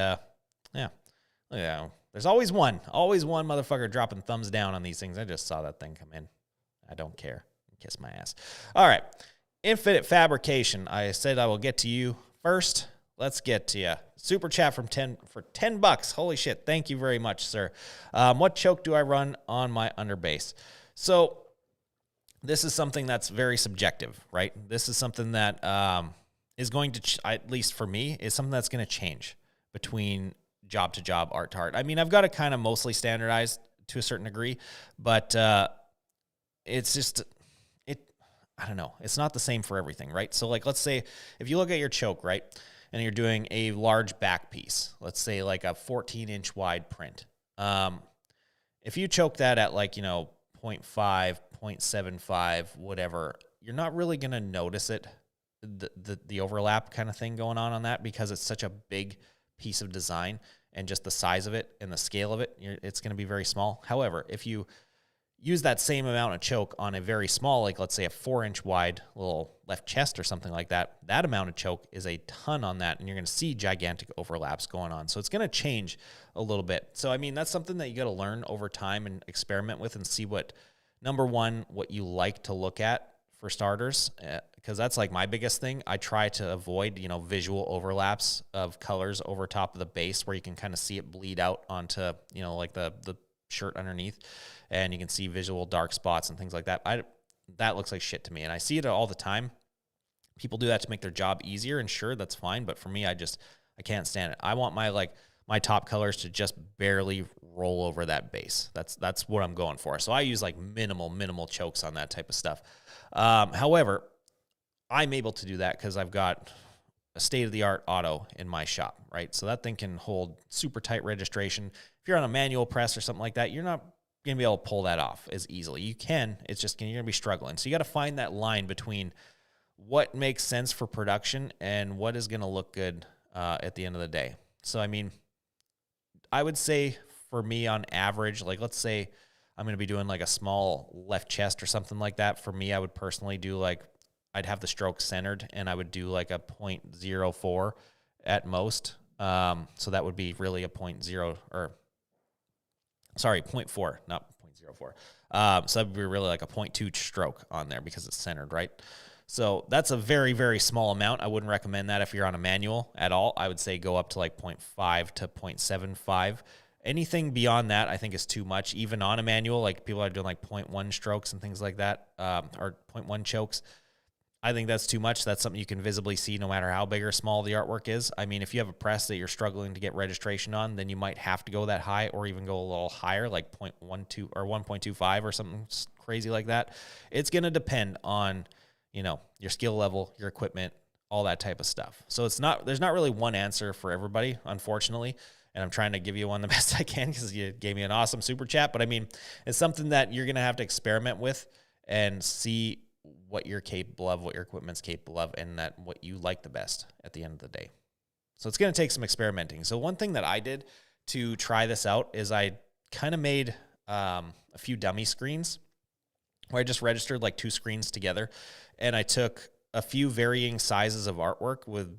there's always one motherfucker dropping thumbs down on these things. I just saw that thing come in. I don't care. Kiss my ass. All right. Infinite Fabrication. I said I will get to you first. Let's get to you. Super chat for $10. Holy shit. Thank you very much, sir. What choke do I run on my underbase? So this is something that's very subjective, right? This is something that is going to, at least for me, is something that's going to change between job to job, art to art. I mean, I've got it kind of mostly standardized to a certain degree, but it's just, I don't know. It's not the same for everything, right? So like, let's say if you look at your choke, right? And you're doing a large back piece, let's say like a 14-inch wide print. If you choke that at like, 0.5, 0.75, whatever, you're not really going to notice it, the overlap kind of thing going on that, because it's such a big piece of design and just the size of it and the scale of it, it's going to be very small. However, if you use that same amount of choke on a very small, like let's say a 4-inch wide little left chest or something like that, that amount of choke is a ton on that, and you're going to see gigantic overlaps going on. So it's going to change a little bit. So, I mean, that's something that you got to learn over time and experiment with and see what, number one, what you like to look at for starters, because that's like my biggest thing. I try to avoid, visual overlaps of colors over top of the base where you can kind of see it bleed out onto, like the shirt underneath, and you can see visual dark spots and things like that. That looks like shit to me, and I see it all the time. People do that to make their job easier, and sure, that's fine, but for me, I can't stand it. I want my top colors to just barely roll over that base. That's what I'm going for. So I use like minimal chokes on that type of stuff. However, I'm able to do that because I've got a state-of-the-art auto in my shop, right? So that thing can hold super tight registration. If you're on a manual press or something like that, you're not going to be able to pull that off as easily. You can, it's just you're going to be struggling. So you got to find that line between what makes sense for production and what is going to look good at the end of the day. So, I mean, I would say for me on average, like let's say I'm going to be doing like a small left chest or something like that. For me, I would personally do like, I'd have the stroke centered and I would do like a 0.04 at most. So that would be really a 0.4, not 0.04. So that would be really like a 0.2 stroke on there because it's centered, right? So that's a very, very small amount. I wouldn't recommend that if you're on a manual at all. I would say go up to like 0.5 to 0.75. Anything beyond that, I think, is too much. Even on a manual, like people are doing like 0.1 strokes and things like that, or 0.1 chokes. I think that's too much. That's something you can visibly see no matter how big or small the artwork is. I mean, if you have a press that you're struggling to get registration on, then you might have to go that high or even go a little higher, like 0.12 or 1.25 or something crazy like that. It's going to depend on, your skill level, your equipment, all that type of stuff. So there's not really one answer for everybody, unfortunately. And I'm trying to give you one the best I can because you gave me an awesome super chat. But I mean, it's something that you're going to have to experiment with and see what you're capable of, what your equipment's capable of, and what you like the best at the end of the day. So it's going to take some experimenting. So one thing that I did to try this out is I kind of made a few dummy screens where I just registered like 2 screens together. And I took a few varying sizes of artwork with,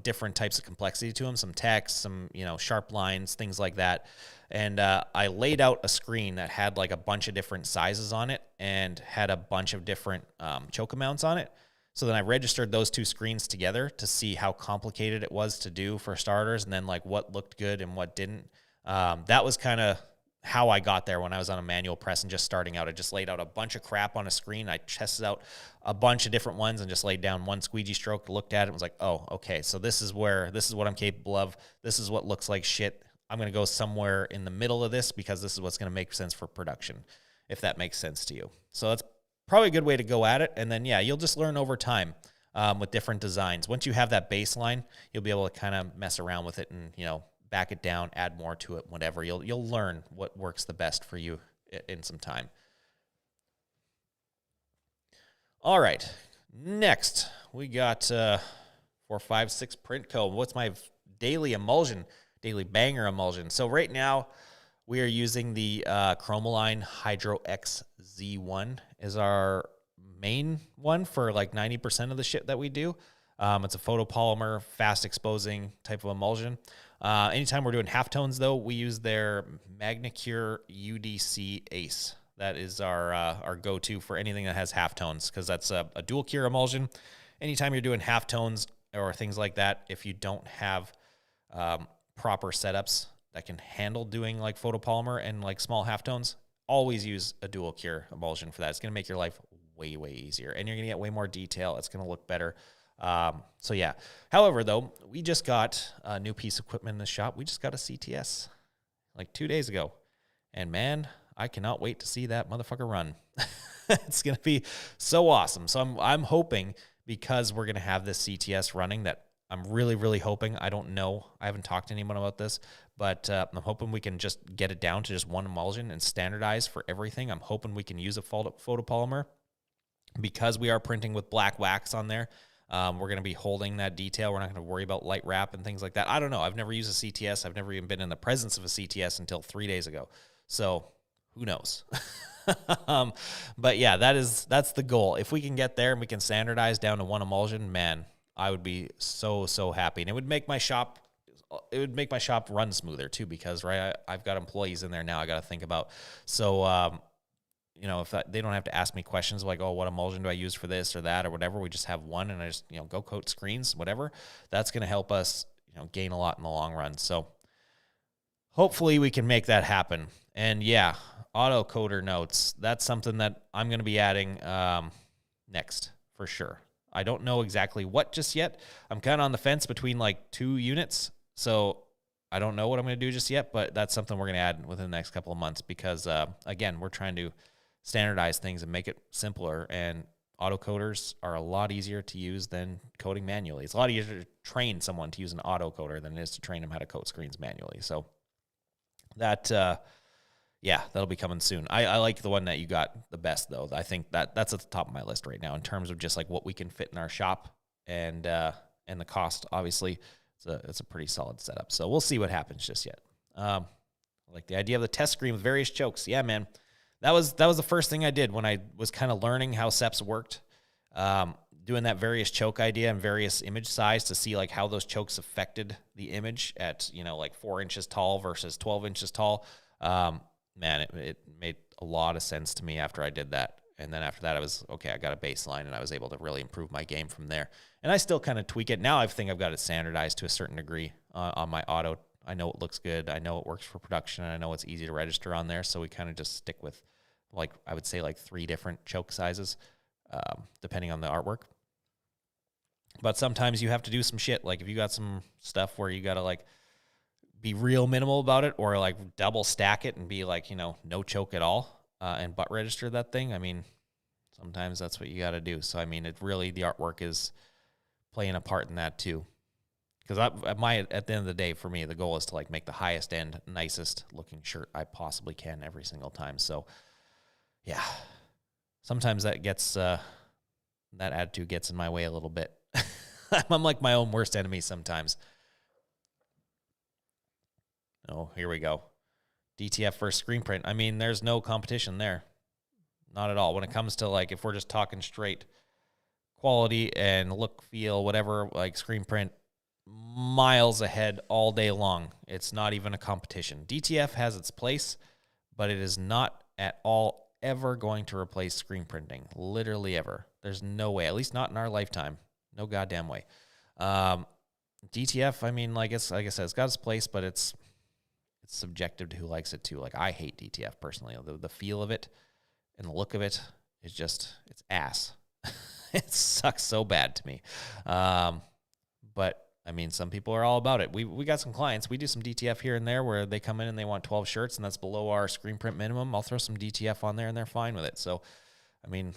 different types of complexity to them, some text, some, sharp lines, things like that. And I laid out a screen that had like a bunch of different sizes on it and had a bunch of different choke amounts on it. So then I registered those 2 screens together to see how complicated it was to do for starters, and then like what looked good and what didn't. That was kind of how I got there when I was on a manual press and just starting out. I just laid out a bunch of crap on a screen. I tested out a bunch of different ones and just laid down one squeegee stroke, looked at it and was like, oh, okay, so this is what I'm capable of. This is what looks like shit. I'm going to go somewhere in the middle of this because this is what's going to make sense for production, if that makes sense to you. So that's probably a good way to go at it. And then, yeah, you'll just learn over time with different designs. Once you have that baseline, you'll be able to kind of mess around with it and, back it down, add more to it, whatever. You'll learn what works the best for you in some time. All right, next we got 456 Print Co. What's my daily banger emulsion? So right now we are using the Chromaline Hydro X Z1 is our main one for like 90% of the shit that we do. It's a photopolymer, fast exposing type of emulsion. Anytime we're doing halftones, though, we use their MagnaCure UDC Ace. That is our go-to for anything that has halftones, because that's a dual cure emulsion. Anytime you're doing halftones or things like that, if you don't have proper setups that can handle doing like photopolymer and like small halftones, always use a dual cure emulsion for that. It's going to make your life way, way easier, and you're going to get way more detail. It's going to look better. So yeah. However, though, we just got a new piece of equipment in the shop. We just got a CTS like 2 days ago, and man, I cannot wait to see that motherfucker run. It's going to be so awesome. So I'm hoping, because we're going to have this CTS running, that I'm really, really hoping, I don't know, I haven't talked to anyone about this, but I'm hoping we can just get it down to just one emulsion and standardize for everything. I'm hoping we can use a photopolymer because we are printing with black wax on there. We're going to be holding that detail. We're not going to worry about light wrap and things like that. I don't know. I've never used a CTS. I've never even been in the presence of a CTS until 3 days ago. So who knows? But yeah, that's the goal. If we can get there and we can standardize down to one emulsion, man, I would be so, so happy. And it would make my shop run smoother too, because, right, I've got employees in there now I got to think about. So, you know, if they don't have to ask me questions like, oh, what emulsion do I use for this or that or whatever. We just have one and I just, you know, go coat screens, whatever. That's going to help us, you know, gain a lot in the long run. So hopefully we can make that happen. And yeah, auto coder notes. That's something that I'm going to be adding next for sure. I don't know exactly what just yet. I'm kind of on the fence between like 2 units. So I don't know what I'm going to do just yet, but that's something we're going to add within the next couple of months because, again, we're trying to standardize things and make it simpler. And autocoders are a lot easier to use than coding manually. It's a lot easier to train someone to use an autocoder than it is to train them how to code screens manually. So that, yeah, that'll be coming soon. I like the one that you got the best, though. I think that's at the top of my list right now in terms of just like what we can fit in our shop and the cost, obviously. It's a pretty solid setup. So we'll see what happens just yet. I like the idea of the test screen with various chokes. Yeah, man. That was the first thing I did when I was kind of learning how SEPs worked. Doing that various choke idea and various image size to see like how those chokes affected the image at, you know, like 4 inches tall versus 12 inches tall. Man, it made a lot of sense to me after I did that. And then after that, I was, okay, I got a baseline, and I was able to really improve my game from there. And I still kind of tweak it. Now I think I've got it standardized to a certain degree on my auto. I know it looks good. I know it works for production, and I know it's easy to register on there. So we kind of just stick with, like, I would say like 3 different choke sizes, depending on the artwork. But sometimes you have to do some shit. Like if you got some stuff where you got to like be real minimal about it, or like double stack it and be like, you know, no choke at all. And butt register that thing. I mean, sometimes that's what you got to do. So, I mean, it really, the artwork is playing a part in that too. Because at the end of the day, for me, the goal is to like make the highest end, nicest looking shirt I possibly can every single time. So, yeah, sometimes that gets, that attitude gets in my way a little bit. I'm like my own worst enemy sometimes. Oh, here we go. DTF versus screen print. I mean, there's no competition there. Not at all. When it comes to, like, if we're just talking straight quality and look, feel, whatever, like screen print, miles ahead all day long. It's not even a competition. DTF has its place, but it is not at all ever going to replace screen printing. Literally ever. There's no way. At least not in our lifetime. No goddamn way. DTF, I mean, like I said, it's got its place, but it's subjective to who likes it too. Like I hate DTF personally. The feel of it and the look of it is just, it's ass. It sucks so bad to me. But I mean, some people are all about it. We got some clients. We do some DTF here and there where they come in and they want 12 shirts and that's below our screen print minimum. I'll throw some DTF on there and they're fine with it. So, I mean,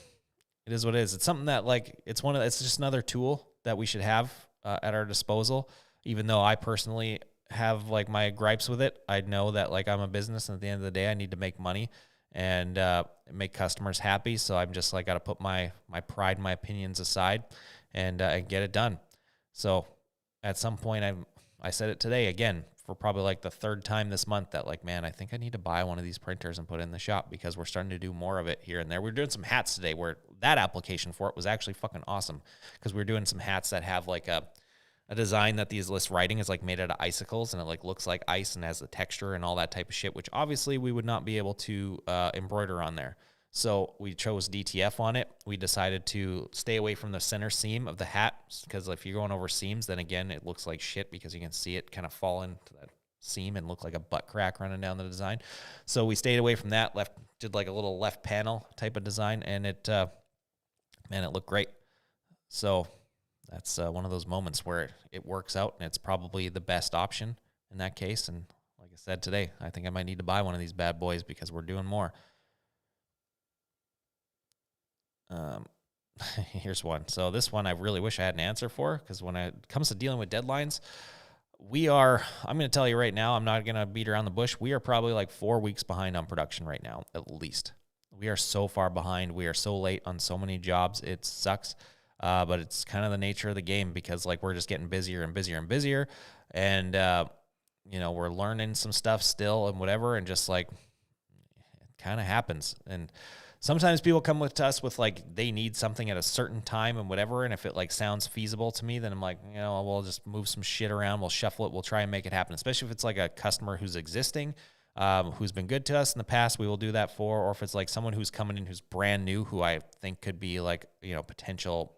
it is what it is. It's something that like, it's just another tool that we should have at our disposal. Even though I personally have like my gripes with it, I know that like I'm a business and at the end of the day I need to make money and make customers happy. So I'm just like got to put my pride and my opinions aside and get it done. So at some point I said it today again for probably like the 3rd time this month that like, man, I think I need to buy one of these printers and put it in the shop because we're starting to do more of it here and there. We're doing some hats today where that application for it was actually fucking awesome because we're doing some hats that have like a design that these list writing is like made out of icicles and it like looks like ice and has the texture and all that type of shit, which obviously we would not be able to embroider on there. So we chose DTF on it. We decided to stay away from the center seam of the hat because if you're going over seams, then again, it looks like shit because you can see it kind of fall into that seam and look like a butt crack running down the design. So we stayed away from that, did like a little left panel type of design and it looked great. So that's one of those moments where it works out and it's probably the best option in that case. And like I said today, I think I might need to buy one of these bad boys because we're doing more. Here's one. So this one I really wish I had an answer for because when it comes to dealing with deadlines, I'm going to tell you right now, I'm not going to beat around the bush. We are probably like 4 weeks behind on production right now, at least. We are so far behind. We are so late on so many jobs. It sucks. But it's kind of the nature of the game because like we're just getting busier and busier and busier. And, we're learning some stuff still and whatever. And just like, it kind of happens. And sometimes people come to us with like, they need something at a certain time and whatever. And if it like sounds feasible to me, then I'm like, we'll just move some shit around. We'll shuffle it. We'll try and make it happen. Especially if it's like a customer who's existing. who's been good to us in the past, we will do that for. Or if it's like someone who's coming in who's brand new, who I think could be like, potential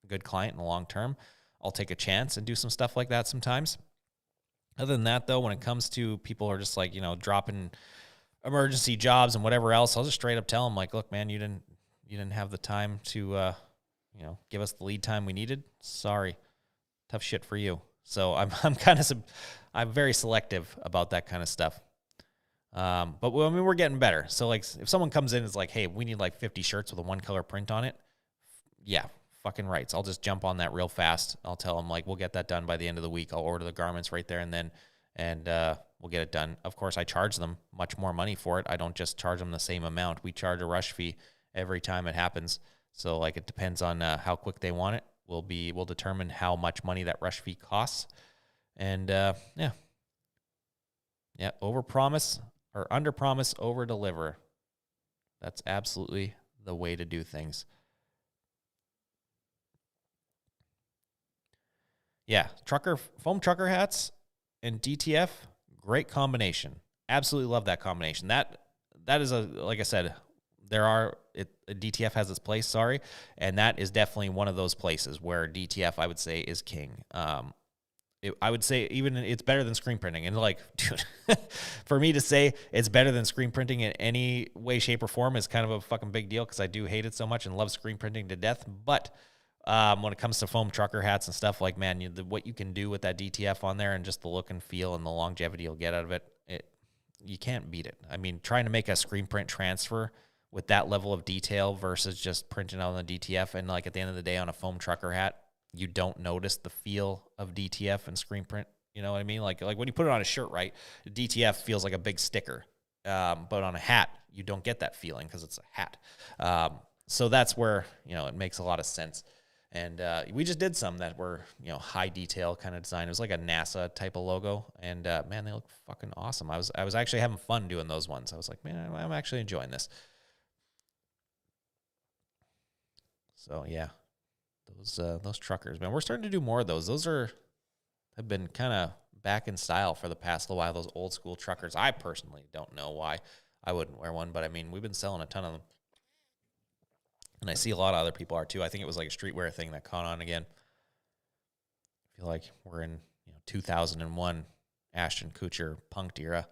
good client in the long term, I'll take a chance and do some stuff like that sometimes. Other than that, though, when it comes to people who are just like, dropping emergency jobs and whatever else, I'll just straight up tell them like, look, man, you didn't have the time to, give us the lead time we needed. Sorry, tough shit for you. So I'm very selective about that kind of stuff. But we're getting better. So like, if someone comes in and is like, hey, we need like 50 shirts with a 1-color print on it, yeah, fucking rights. I'll just jump on that real fast. I'll tell them like, we'll get that done by the end of the week. I'll order the garments right there and then, and we'll get it done. Of course, I charge them much more money for it. I don't just charge them the same amount. We charge a rush fee every time it happens. So like, it depends on how quick they want it. We'll determine how much money that rush fee costs. And over promise or under promise, over deliver. That's absolutely the way to do things. Yeah, foam trucker hats and DTF, great combination. Absolutely love that combination. That is like I said, DTF has its place, and that is definitely one of those places where DTF, I would say, is king. I would say even it's better than screen printing. And like, dude, for me to say it's better than screen printing in any way, shape, or form is kind of a fucking big deal because I do hate it so much and love screen printing to death. But when it comes to foam trucker hats and stuff, like, man, what you can do with that DTF on there and just the look and feel and the longevity you'll get out of it, you can't beat it. I mean, trying to make a screen print transfer with that level of detail versus just printing out on the DTF, and like at the end of the day on a foam trucker hat, you don't notice the feel of DTF and screen print. You know what I mean? Like when you put it on a shirt, right? DTF feels like a big sticker, but on a hat, you don't get that feeling because it's a hat. So that's where it makes a lot of sense. And we just did some that were, high detail kind of design. It was like a NASA type of logo. And, man, they look fucking awesome. I was actually having fun doing those ones. I was like, man, I'm actually enjoying this. So, yeah, those truckers, man, we're starting to do more of those. Those have been kind of back in style for the past little while, those old school truckers. I personally don't know why I wouldn't wear one, but, I mean, we've been selling a ton of them. And I see a lot of other people are too. I think it was like a streetwear thing that caught on again. I feel like we're in 2001 Ashton Kutcher punked era.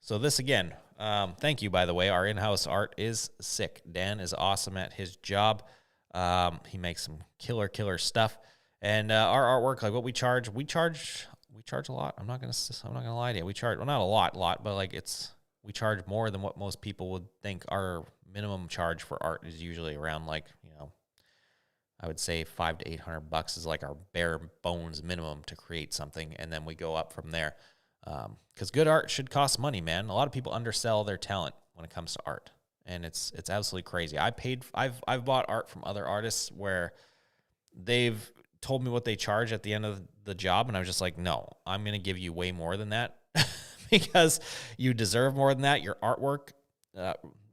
So this again, thank you, by the way. Our in-house art is sick. Dan is awesome at his job. He makes some killer stuff. And our artwork, like what we charge a lot. I'm not gonna lie to you. We charge, well, not a lot, but like we charge more than what most people would think. Our minimum charge for art is usually around like, I would say $500 to $800 is like our bare bones minimum to create something. And then we go up from there. Cause good art should cost money, man. A lot of people undersell their talent when it comes to art, and it's absolutely crazy. I've bought art from other artists where they've told me what they charge at the end of the job. And I was just like, no, I'm going to give you way more than that. Because you deserve more than that. Your artwork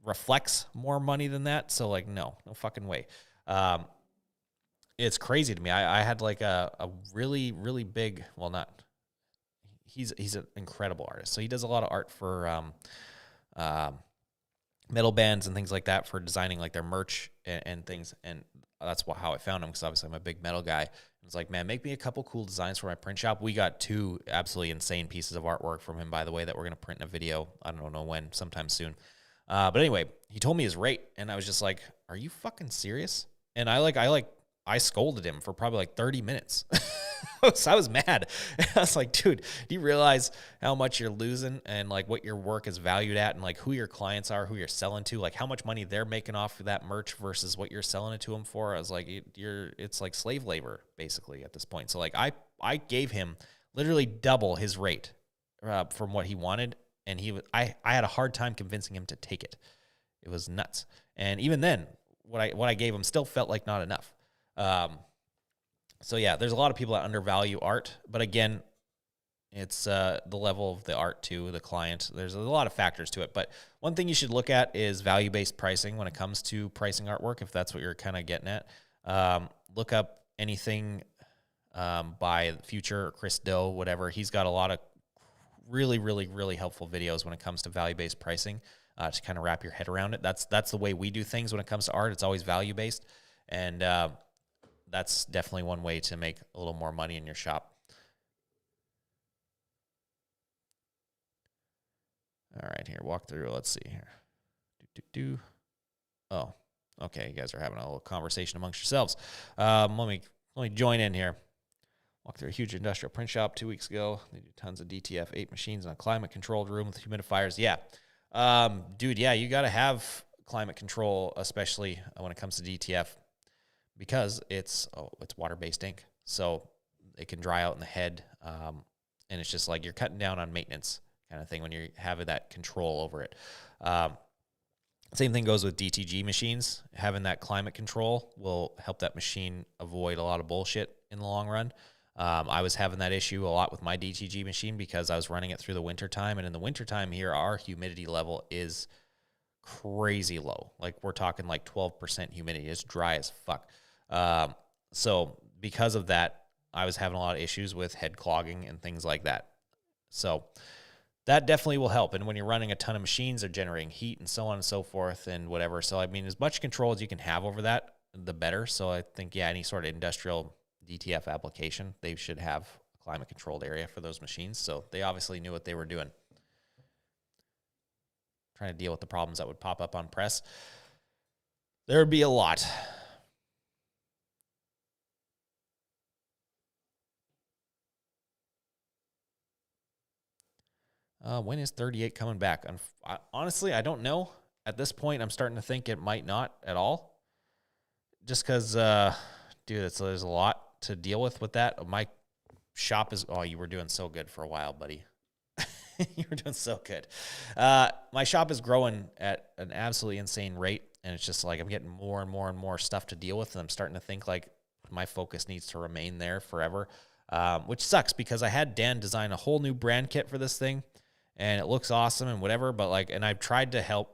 reflects more money than that. So, like, no fucking way. It's crazy to me. I had, like, a really, really big, well, not, he's an incredible artist. So he does a lot of art for metal bands and things like that for designing, like, their merch and things. And that's how I found him, because obviously I'm a big metal guy. It's like, man, make me a couple cool designs for my print shop. We got 2 absolutely insane pieces of artwork from him, by the way, that we're going to print in a video. I don't know when, sometime soon. But anyway, he told me his rate, and I was just like, are you fucking serious? And I scolded him for probably like 30 minutes. So I was mad. I was like, dude, do you realize how much you're losing and like what your work is valued at, and like who your clients are, who you're selling to, like how much money they're making off of that merch versus what you're selling it to them for? I was like, it's like slave labor basically at this point. So like I gave him literally double his rate from what he wanted. And I had a hard time convincing him to take it. It was nuts. And even then, what I gave him still felt like not enough. So yeah, there's a lot of people that undervalue art, but again, it's the level of the art too, the client. There's a lot of factors to it, but one thing you should look at is value-based pricing when it comes to pricing artwork, if that's what you're kind of getting at. Look up anything by Future, Chris Doe, whatever. He's got a lot of really, really, really helpful videos when it comes to value-based pricing, to kind of wrap your head around it. That's the way we do things when it comes to art. It's always value-based, and that's definitely one way to make a little more money in your shop. All right, here, walk through. Let's see here. Oh, okay, you guys are having a little conversation amongst yourselves. Let me join in here. Walked through a huge industrial print shop 2 weeks ago. They do tons of DTF 8 machines in a climate-controlled room with humidifiers. Yeah. Dude, yeah, you got to have climate control, especially when it comes to DTF, because it's water-based ink. So it can dry out in the head, and it's just like you're cutting down on maintenance kind of thing when you're having that control over it. Same thing goes with DTG machines. Having that climate control will help that machine avoid a lot of bullshit in the long run. I was having that issue a lot with my DTG machine because I was running it through the wintertime. And in the wintertime here, our humidity level is crazy low. Like we're talking like 12% humidity. It's dry as fuck. So because of that, I was having a lot of issues with head clogging and things like that. So that definitely will help. And when you're running a ton of machines, they're generating heat and so on and so forth and whatever. So, I mean, as much control as you can have over that, the better. So I think, yeah, any sort of industrial DTF application, they should have a climate-controlled area for those machines. So they obviously knew what they were doing. Trying to deal with the problems that would pop up on press. There would be a lot. When is 38 coming back? Honestly, I don't know. At this point, I'm starting to think it might not at all. Just because, dude, there's a lot to deal with that. My shop is... Oh, you were doing so good for a while, buddy. You were doing so good. My shop is growing at an absolutely insane rate, and it's just like I'm getting more and more and more stuff to deal with, and I'm starting to think like my focus needs to remain there forever, which sucks because I had Dan design a whole new brand kit for this thing, and it looks awesome and whatever, but like, and I've tried to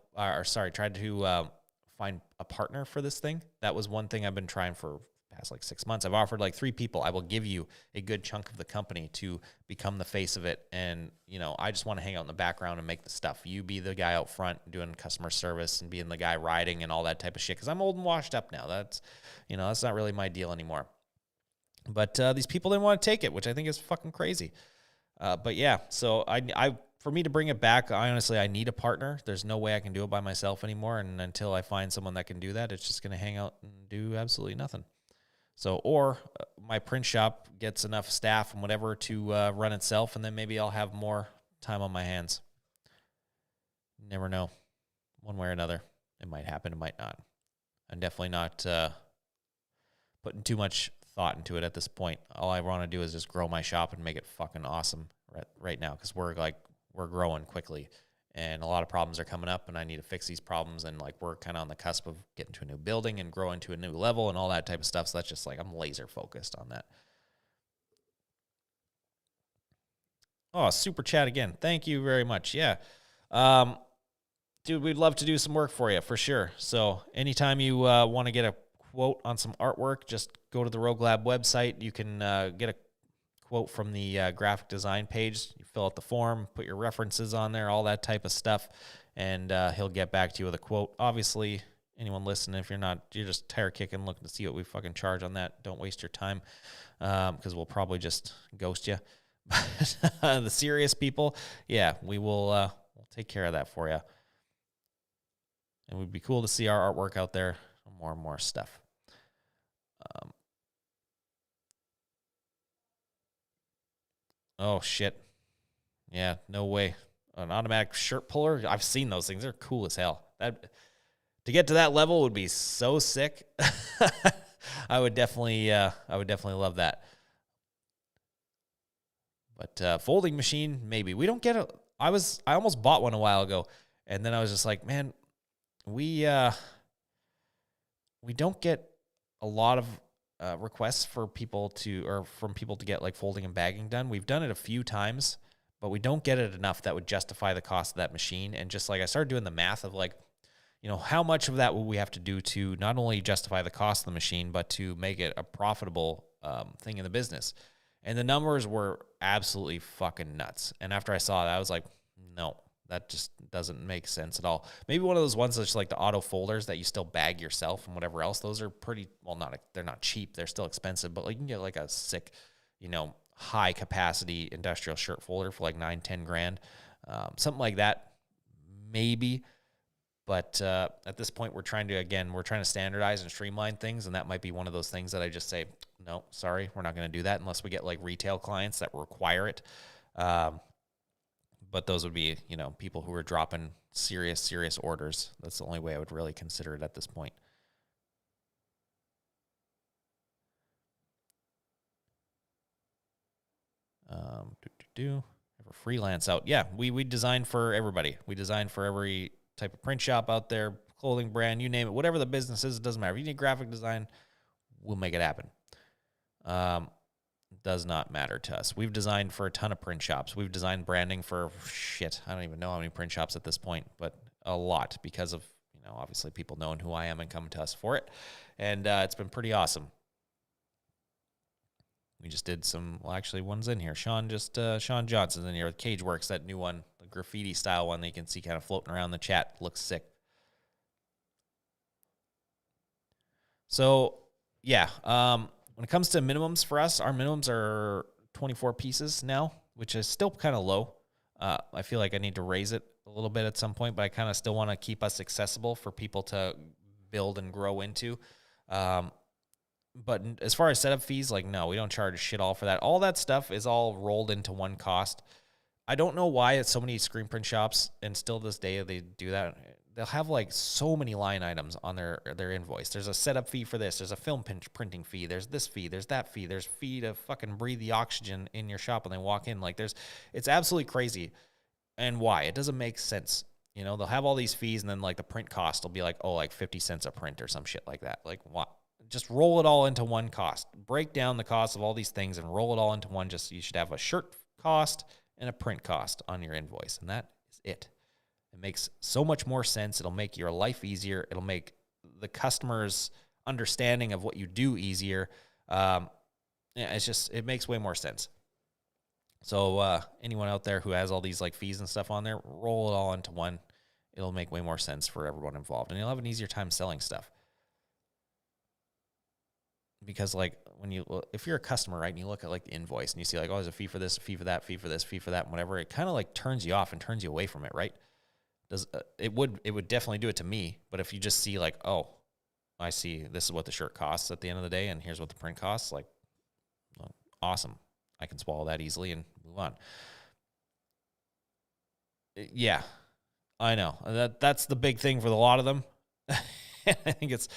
find a partner for this thing. That was one thing I've been trying for the past like 6 months. I've offered like 3 people. I will give you a good chunk of the company to become the face of it. And, you know, I just want to hang out in the background and make the stuff. You be the guy out front doing customer service and being the guy riding and all that type of shit. Cause I'm old and washed up now. That's not really my deal anymore. But these people didn't want to take it, which I think is fucking crazy. But yeah, so for me to bring it back, I need a partner. There's no way I can do it by myself anymore. And until I find someone that can do that, it's just going to hang out and do absolutely nothing. So, or my print shop gets enough staff and whatever to run itself, and then maybe I'll have more time on my hands. Never know. One way or another. It might happen, it might not. I'm definitely not putting too much thought into it at this point. All I want to do is just grow my shop and make it fucking awesome right now, because we're growing quickly and a lot of problems are coming up and I need to fix these problems, and like we're kind of on the cusp of getting to a new building and growing to a new level and all that type of stuff. So that's just like I'm laser focused on that. Oh, super chat again. Thank you very much. Yeah. Dude, we'd love to do some work for you for sure. So anytime you want to get a quote on some artwork, just go to the Rogue Lab website. You can get a quote from the graphic design page. You fill out the form, put your references on there, all that type of stuff, and he'll get back to you with a quote. Obviously, anyone listening, if you're just tire kicking, looking to see what we fucking charge on that, don't waste your time, because we'll probably just ghost you. But the serious people, yeah, we'll take care of that for you. It would be cool to see our artwork out there, more and more stuff. Oh, shit. Yeah, no way. An automatic shirt puller? I've seen those things. They're cool as hell. To get to that level would be so sick. I would definitely love that. But folding machine, maybe. We don't get I almost bought one a while ago, and then I was just like, man, we don't get a lot of requests from people to get like folding and bagging done. We've done it a few times, but we don't get it enough that would justify the cost of that machine. And just like I started doing the math of like, you know, how much of that will we have to do to not only justify the cost of the machine, but to make it a profitable thing in the business. And the numbers were absolutely fucking nuts. And after I saw that, I was like, no, that just doesn't make sense at all. Maybe one of those ones that's like the auto folders that you still bag yourself and whatever else. Those are pretty, well, they're not cheap. They're still expensive, but like you can get like a sick, high capacity industrial shirt folder for like 9-10 grand. Something like that, maybe. But at this point, we're trying to standardize and streamline things. And that might be one of those things that I just say, no, sorry, we're not going to do that unless we get like retail clients that require it. But those would be, people who are dropping serious orders. That's the only way I would really consider it at this point. Ever freelance out. Yeah, we design for everybody. We design for every type of print shop out there, clothing brand, you name it. Whatever the business is, it doesn't matter. If you need graphic design, we'll make it happen. Does not matter to us. We've designed for a ton of print shops. We've designed branding for I don't even know how many print shops at this point, but a lot because of, obviously people knowing who I am and coming to us for it. And it's been pretty awesome. We just did one's in here. Sean Johnson's in here with Cageworks, that new one, the graffiti style one that you can see kind of floating around the chat. Looks sick. So, yeah, when it comes to minimums for us, our minimums are 24 pieces now, which is still kind of low. I feel like I need to raise it a little bit at some point, but I kind of still want to keep us accessible for people to build and grow into. But as far as setup fees, no, we don't charge shit all for that. All that stuff is all rolled into one cost. I don't know why it's so many screen print shops, and still this day they do that. They'll have so many line items on their invoice. There's a setup fee for this. There's a film printing fee. There's this fee. There's that fee. There's fee to fucking breathe the oxygen in your shop when they walk in. It's absolutely crazy. And why? It doesn't make sense. They'll have all these fees, and then the print cost will be 50 cents a print or some shit like that. What? Just roll it all into one cost. Break down the cost of all these things and roll it all into one. You should have a shirt cost and a print cost on your invoice, and that is it. It makes so much more sense. It'll make your life easier. It'll make the customer's understanding of what you do easier. It makes way more sense. So anyone out there who has all these fees and stuff on there, roll it all into one. It'll make way more sense for everyone involved, and you'll have an easier time selling stuff. Because if you're a customer, right, and you look at the invoice and you see there's a fee for this, a fee for that, fee for this, fee for that, and whatever, it kind of turns you off and turns you away from it, right? It would definitely do it to me. But if you just see oh, I see this is what the shirt costs at the end of the day, and here's what the print costs, awesome, I can swallow that easily and move on. Yeah, I know that's the big thing for a lot of them. I think it's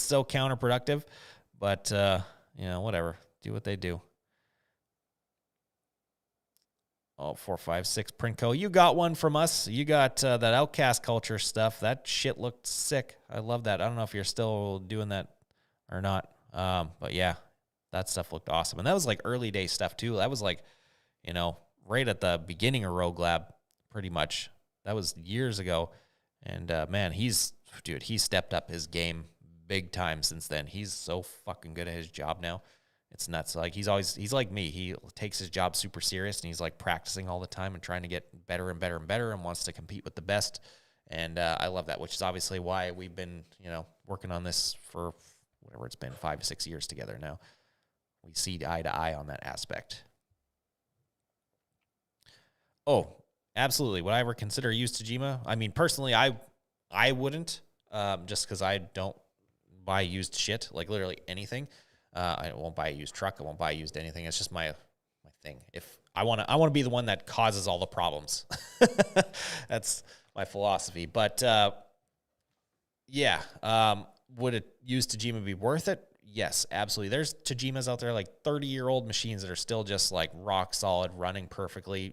so counterproductive. But, whatever. Do what they do. Oh, 456 Printco. You got one from us. You got that Outcast Culture stuff. That shit looked sick. I love that. I don't know if you're still doing that or not. But, yeah, that stuff looked awesome. And that was early day stuff, too. That was right at the beginning of Rogue Lab, pretty much. That was years ago. And, man, he's stepped up his game big time since then. He's so fucking good at his job now. It's nuts. He's like me. He takes his job super serious, and he's practicing all the time and trying to get better and better and better, and wants to compete with the best. And I love that, which is obviously why we've been, working on this for whatever it's been, 5 to 6 years together now. We see eye to eye on that aspect. Oh, absolutely. Would I ever consider used Tajima? I mean, personally, I wouldn't, just because I don't buy used shit, literally anything. I won't buy a used truck. I won't buy used anything. It's just my thing. If I want to be the one that causes all the problems. That's my philosophy. But would a used Tajima be worth it? Yes, absolutely. There's Tajimas out there 30-year-old machines that are still just rock solid, running perfectly,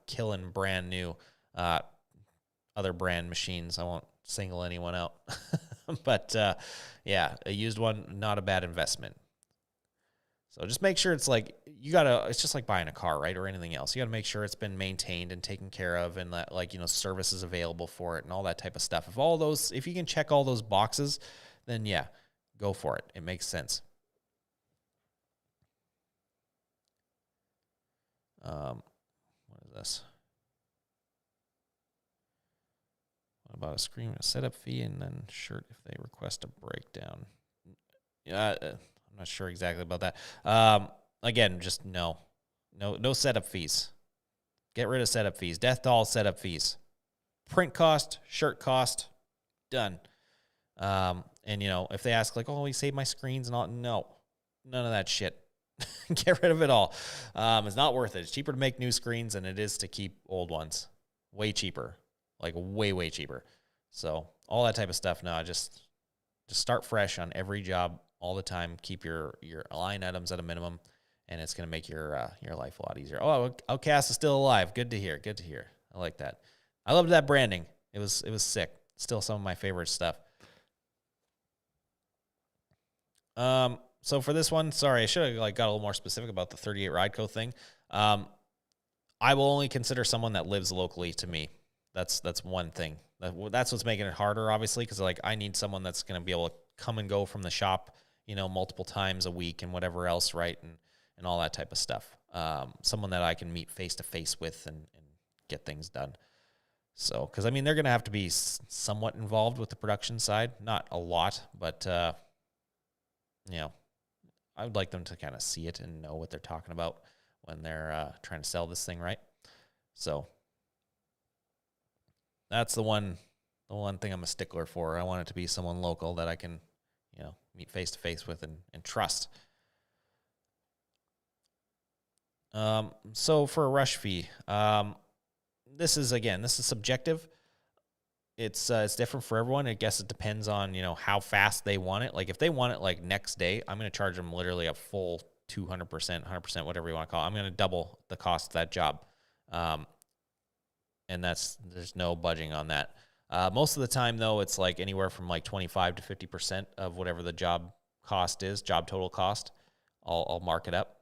killing brand new other brand machines. I won't single anyone out. But a used one, not a bad investment. So just make sure it's it's just like buying a car, right? Or anything else. You got to make sure it's been maintained and taken care of, and that service is available for it and all that type of stuff. If you can check all those boxes, then yeah, go for it. It makes sense. What is this? What about a setup fee and then shirt if they request a breakdown? Yeah, I'm not sure exactly about that. Again, just no setup fees. Get rid of setup fees. Death to all setup fees. Print cost, shirt cost, done. And if they ask like, oh, we saved my screens and all, no, none of that shit. Get rid of it all. It's not worth it. It's cheaper to make new screens than it is to keep old ones. Way cheaper, like way cheaper. So all that type of stuff. No, just start fresh on every job all the time. Keep your line items at a minimum, and it's going to make your life a lot easier. Oh, Outcast is still alive. Good to hear. Good to hear. I like that. I loved that branding. It was sick. Still some of my favorite stuff. So for this one, sorry, I should have got a little more specific about the 38 Rideco thing. I will only consider someone that lives locally to me. That's one thing. That's what's making it harder, obviously, because I need someone that's going to be able to come and go from the shop, multiple times a week and whatever else, right, and all that type of stuff. Someone that I can meet face to face with and get things done. So, because they're going to have to be somewhat involved with the production side, not a lot, but I would like them to kind of see it and know what they're talking about when they're trying to sell this thing, right? So that's the one thing I'm a stickler for. I want it to be someone local that I can, meet face to face with and trust. So for a rush fee, this is subjective. It's different for everyone. I guess it depends on, how fast they want it. Like if they want it like next day, I'm going to charge them literally a full 200%, 100%, whatever you want to call it. I'm going to double the cost of that job. And there's no budging on that. Most of the time though, it's like anywhere from like 25 to 50% of whatever the job cost is, job total cost. I'll mark it up.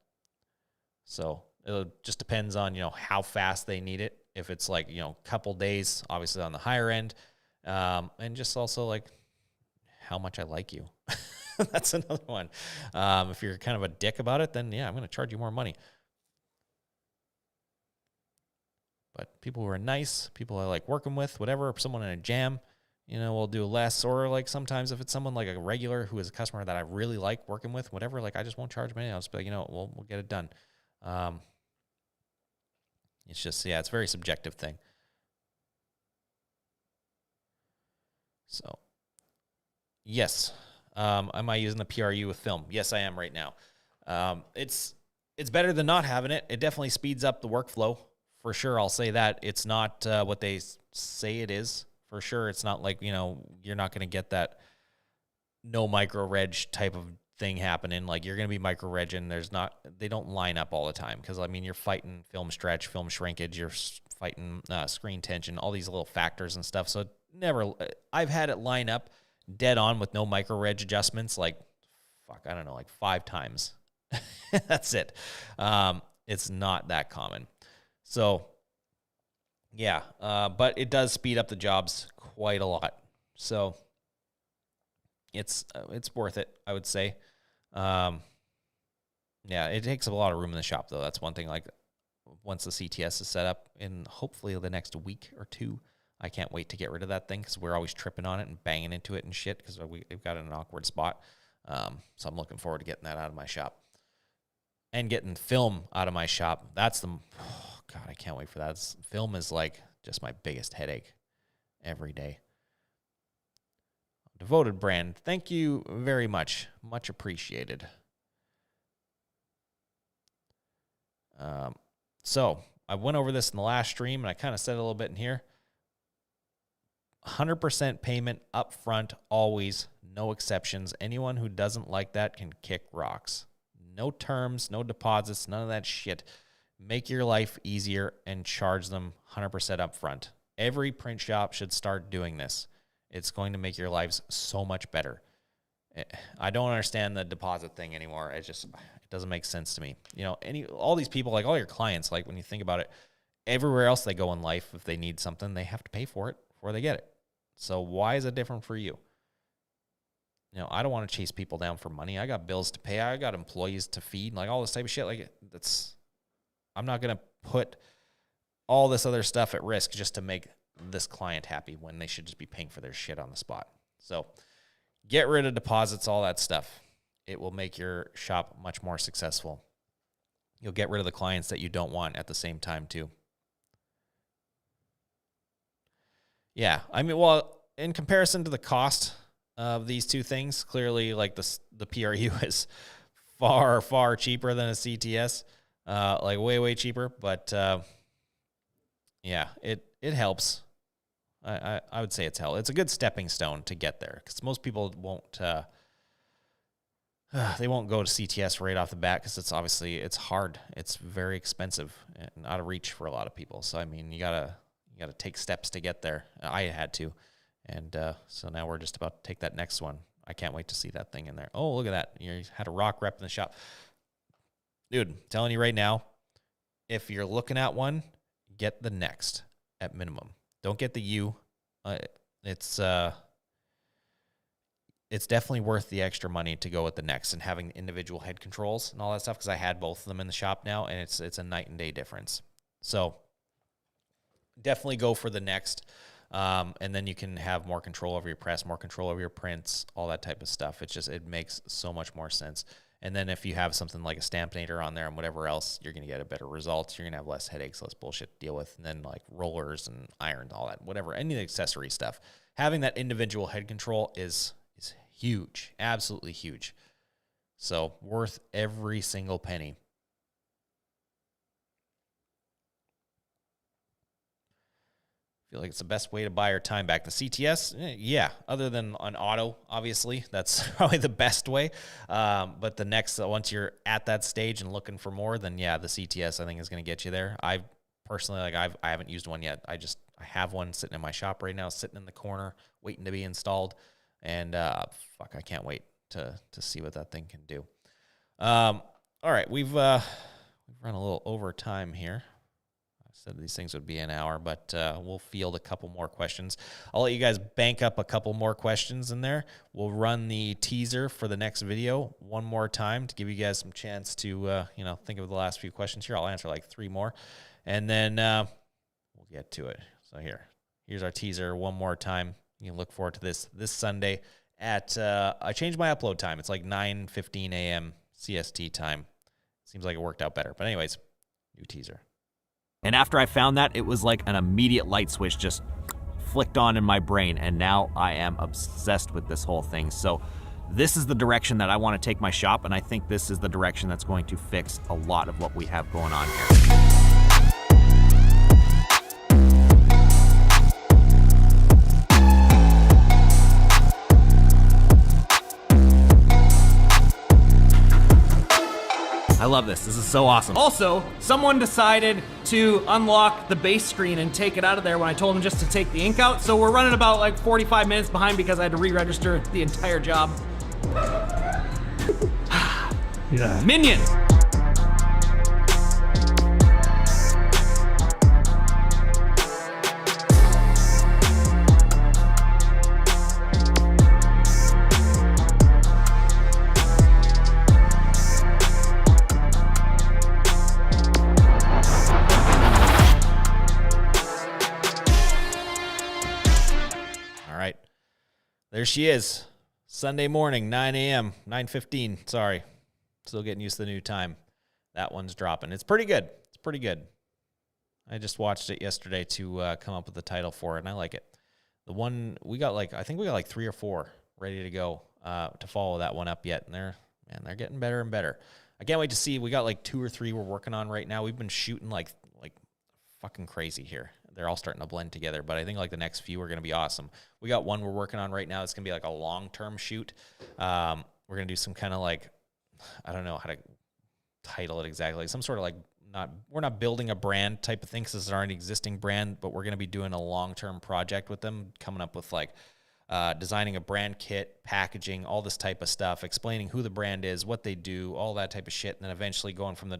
So it just depends on, how fast they need it. If it's like, couple days, obviously on the higher end, and just also like how much I like you. That's another one. If you're kind of a dick about it, then yeah, I'm going to charge you more money. But people who are nice, people I like working with, whatever, if someone in a jam, we'll do less. Or like sometimes if it's someone like a regular who is a customer that I really like working with, whatever, like I just won't charge money. I'll just be like, we'll get it done. It's just, it's a very subjective thing. So, yes. Am I using the PRU with film? Yes, I am right now. It's better than not having it. It definitely speeds up the workflow. For sure, I'll say that. It's not what they say it is. For sure, it's not like, you're not going to get that no micro reg type of thing happening. Like you're going to be micro regging. They don't line up all the time because you're fighting film stretch, film shrinkage, you're fighting screen tension, all these little factors and stuff. So I've had it line up dead on with no micro reg adjustments like 5 times. That's it. It's not that common. So yeah, but it does speed up the jobs quite a lot. So it's worth it, I would say. Yeah, it takes up a lot of room in the shop, though. That's one thing. Like once the CTS is set up in hopefully the next week or two, I can't wait to get rid of that thing because we're always tripping on it and banging into it and shit because we've got it in an awkward spot. So I'm looking forward to getting that out of my shop and getting film out of my shop. God, I can't wait for that. Film is like just my biggest headache every day. Devoted brand, thank you very much. Much appreciated. So I went over this in the last stream, and I kind of said it a little bit in here. 100% payment up front, always, no exceptions. Anyone who doesn't like that can kick rocks. No terms, no deposits, none of that shit. Make your life easier and charge them 100% up front. Every print shop should start doing this. It's going to make your lives so much better. I don't understand the deposit thing anymore. It doesn't make sense to me. All these people, like all your clients, like when you think about it, everywhere else they go in life, if they need something, they have to pay for it before they get it. So why is it different for you? I don't want to chase people down for money. I got bills to pay. I got employees to feed, like all this type of shit. Like I'm not going to put all this other stuff at risk just to make this client happy when they should just be paying for their shit on the spot. So get rid of deposits, all that stuff. It will make your shop much more successful. You'll get rid of the clients that you don't want at the same time too. Yeah, I mean, well, in comparison to the cost of these two things, clearly like the PRU is far, far cheaper than a CTS, like way, way cheaper. But yeah, it helps. I would say it's a good stepping stone to get there, because most people won't they won't go to CTS right off the bat, because it's hard. It's very expensive and out of reach for a lot of people. So I mean, you gotta take steps to get there. I had to, and so now we're just about to take that next one. I can't wait to see that thing in there. Oh, look at that! You had a rock rep in the shop, dude. I'm telling you right now, if you're looking at one, get the next at minimum. Don't get the U. It's definitely worth the extra money to go with the next and having individual head controls and all that stuff, because I had both of them in the shop now, and it's a night and day difference. So definitely go for the next, and then you can have more control over your press, more control over your prints, all that type of stuff. It makes so much more sense. And then if you have something like a Stampinator on there and whatever else, you're going to get a better result. You're going to have less headaches, less bullshit to deal with. And then like rollers and irons, all that, whatever, any of the accessory stuff. Having that individual head control is huge, absolutely huge. So worth every single penny. I feel like it's the best way to buy your time back. The CTS, yeah, other than on auto, obviously, that's probably the best way. But the next, once you're at that stage and looking for more, then yeah, the CTS I think is going to get you there. I personally, I haven't used one yet. I have one sitting in my shop right now, sitting in the corner, waiting to be installed. And I can't wait to see what that thing can do. All right, we've run a little over time here. I said these things would be an hour, but we'll field a couple more questions. I'll let you guys bank up a couple more questions in there. We'll run the teaser for the next video one more time to give you guys some chance to think of the last few questions here. I'll answer like 3 more, and then we'll get to it. So here's our teaser one more time. You can look forward to this Sunday at, I changed my upload time. It's like 9:15 a.m. CST time. Seems like it worked out better. But anyways, new teaser. And after I found that, it was like an immediate light switch just flicked on in my brain. And now I am obsessed with this whole thing. So this is the direction that I want to take my shop. And I think this is the direction that's going to fix a lot of what we have going on here. I love this. This is so awesome. Also, someone decided to unlock the base screen and take it out of there when I told him just to take the ink out. So we're running about like 45 minutes behind because I had to re-register the entire job. Yeah. Minions. There she is, Sunday morning, 9 a.m., 9:15, sorry. Still getting used to the new time. That one's dropping. It's pretty good. It's pretty good. I just watched it yesterday to come up with the title for it, and I like it. The one, I think we got like 3 or 4 ready to go to follow that one up yet, and they're getting better and better. I can't wait to see. We got like 2 or 3 we're working on right now. We've been shooting like fucking crazy here. They're all starting to blend together, but I think like the next few are going to be awesome. We got one we're working on right now. It's going to be like a long-term shoot. We're going to do some kind of like, I don't know how to title it exactly. Some sort of like, we're not building a brand type of thing because it's already an existing brand, but we're going to be doing a long-term project with them, coming up with like designing a brand kit, packaging, all this type of stuff, explaining who the brand is, what they do, all that type of shit, and then eventually going from the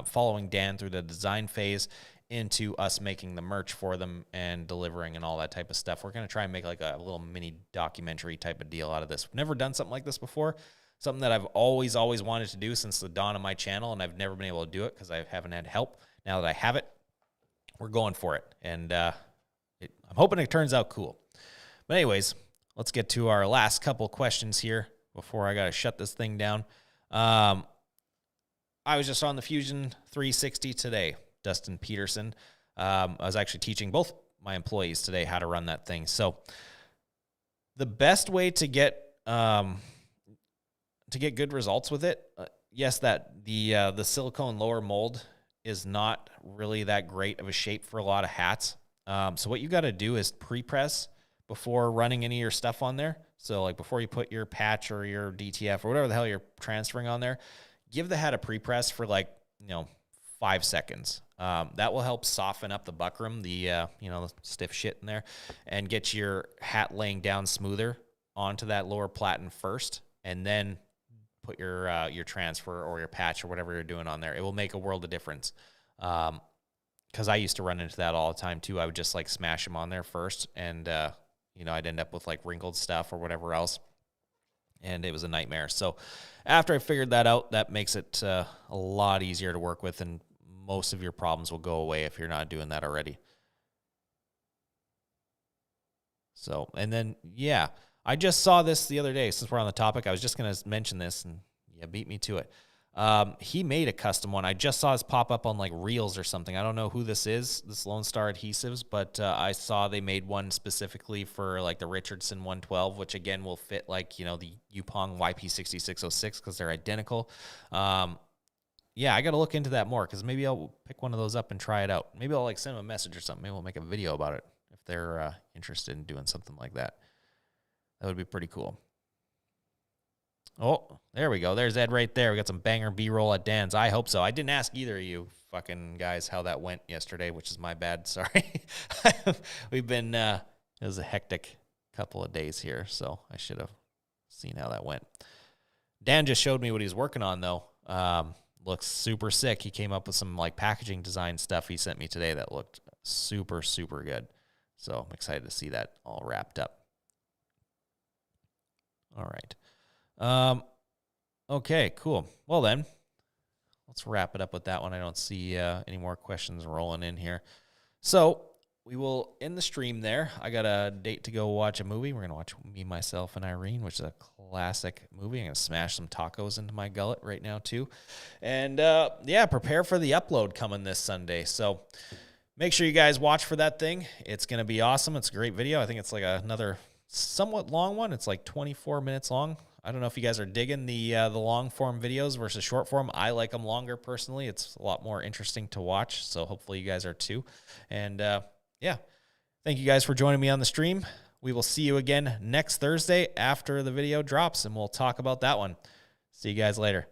following Dan through the design phase into us making the merch for them and delivering and all that type of stuff. We're going to try and make like a little mini documentary type of deal out of this. We've never done something like this before. Something that I've always wanted to do since the dawn of my channel, and I've never been able to do it because I haven't had help now that I have it, we're going for it. And I'm hoping it turns out cool. But anyways, let's get to our last couple questions here before I got to shut this thing down. I was just on the Fusion 360 today, Dustin Peterson. I was actually teaching both my employees today how to run that thing. So the best way to get good results with it, yes, that the silicone lower mold is not really that great of a shape for a lot of hats. So what you got to do is pre-press before running any of your stuff on there. So like before you put your patch or your DTF or whatever the hell you're transferring on there, give the hat a pre-press for like, 5 seconds. That will help soften up the buckram, the stiff shit in there, and get your hat laying down smoother onto that lower platen first, and then put your transfer or your patch or whatever you're doing on there. It will make a world of difference. Because I used to run into that all the time too. I would just like smash them on there first, and I'd end up with like wrinkled stuff or whatever else, and it was a nightmare. So after I figured that out, that makes it a lot easier to work with, and most of your problems will go away if you're not doing that already. So, and then, yeah, I just saw this the other day. Since we're on the topic, I was just going to mention this, and yeah, beat me to it. He made a custom one. I just saw this pop up on like Reels or something. I don't know who this is, this Lone Star Adhesives, but I saw they made one specifically for like the Richardson 112, which again will fit like, the Yupong YP6606 because they're identical. Yeah, I got to look into that more because maybe I'll pick one of those up and try it out. Maybe I'll like send them a message or something. Maybe we'll make a video about it if they're interested in doing something like that. That would be pretty cool. Oh, there we go. There's Ed right there. We got some banger B-roll at Dan's. I hope so. I didn't ask either of you fucking guys how that went yesterday, which is my bad. Sorry. We've been, it was a hectic couple of days here, so I should have seen how that went. Dan just showed me what he's working on, though. Looks super sick. He came up with some like packaging design stuff he sent me today that looked super, super good. So I'm excited to see that all wrapped up. All right. Okay, cool. Well then, let's wrap it up with that one. I don't see any more questions rolling in here. So we will end the stream there. I got a date to go watch a movie. We're going to watch Me, Myself, and Irene, which is a classic movie. I'm going to smash some tacos into my gullet right now too. And yeah, prepare for the upload coming this Sunday. So make sure you guys watch for that thing. It's going to be awesome. It's a great video. I think it's like another somewhat long one. It's like 24 minutes long. I don't know if you guys are digging the long form videos versus short form. I like them longer personally. It's a lot more interesting to watch. So hopefully you guys are too. And yeah, thank you guys for joining me on the stream. We will see you again next Thursday after the video drops, and we'll talk about that one. See you guys later.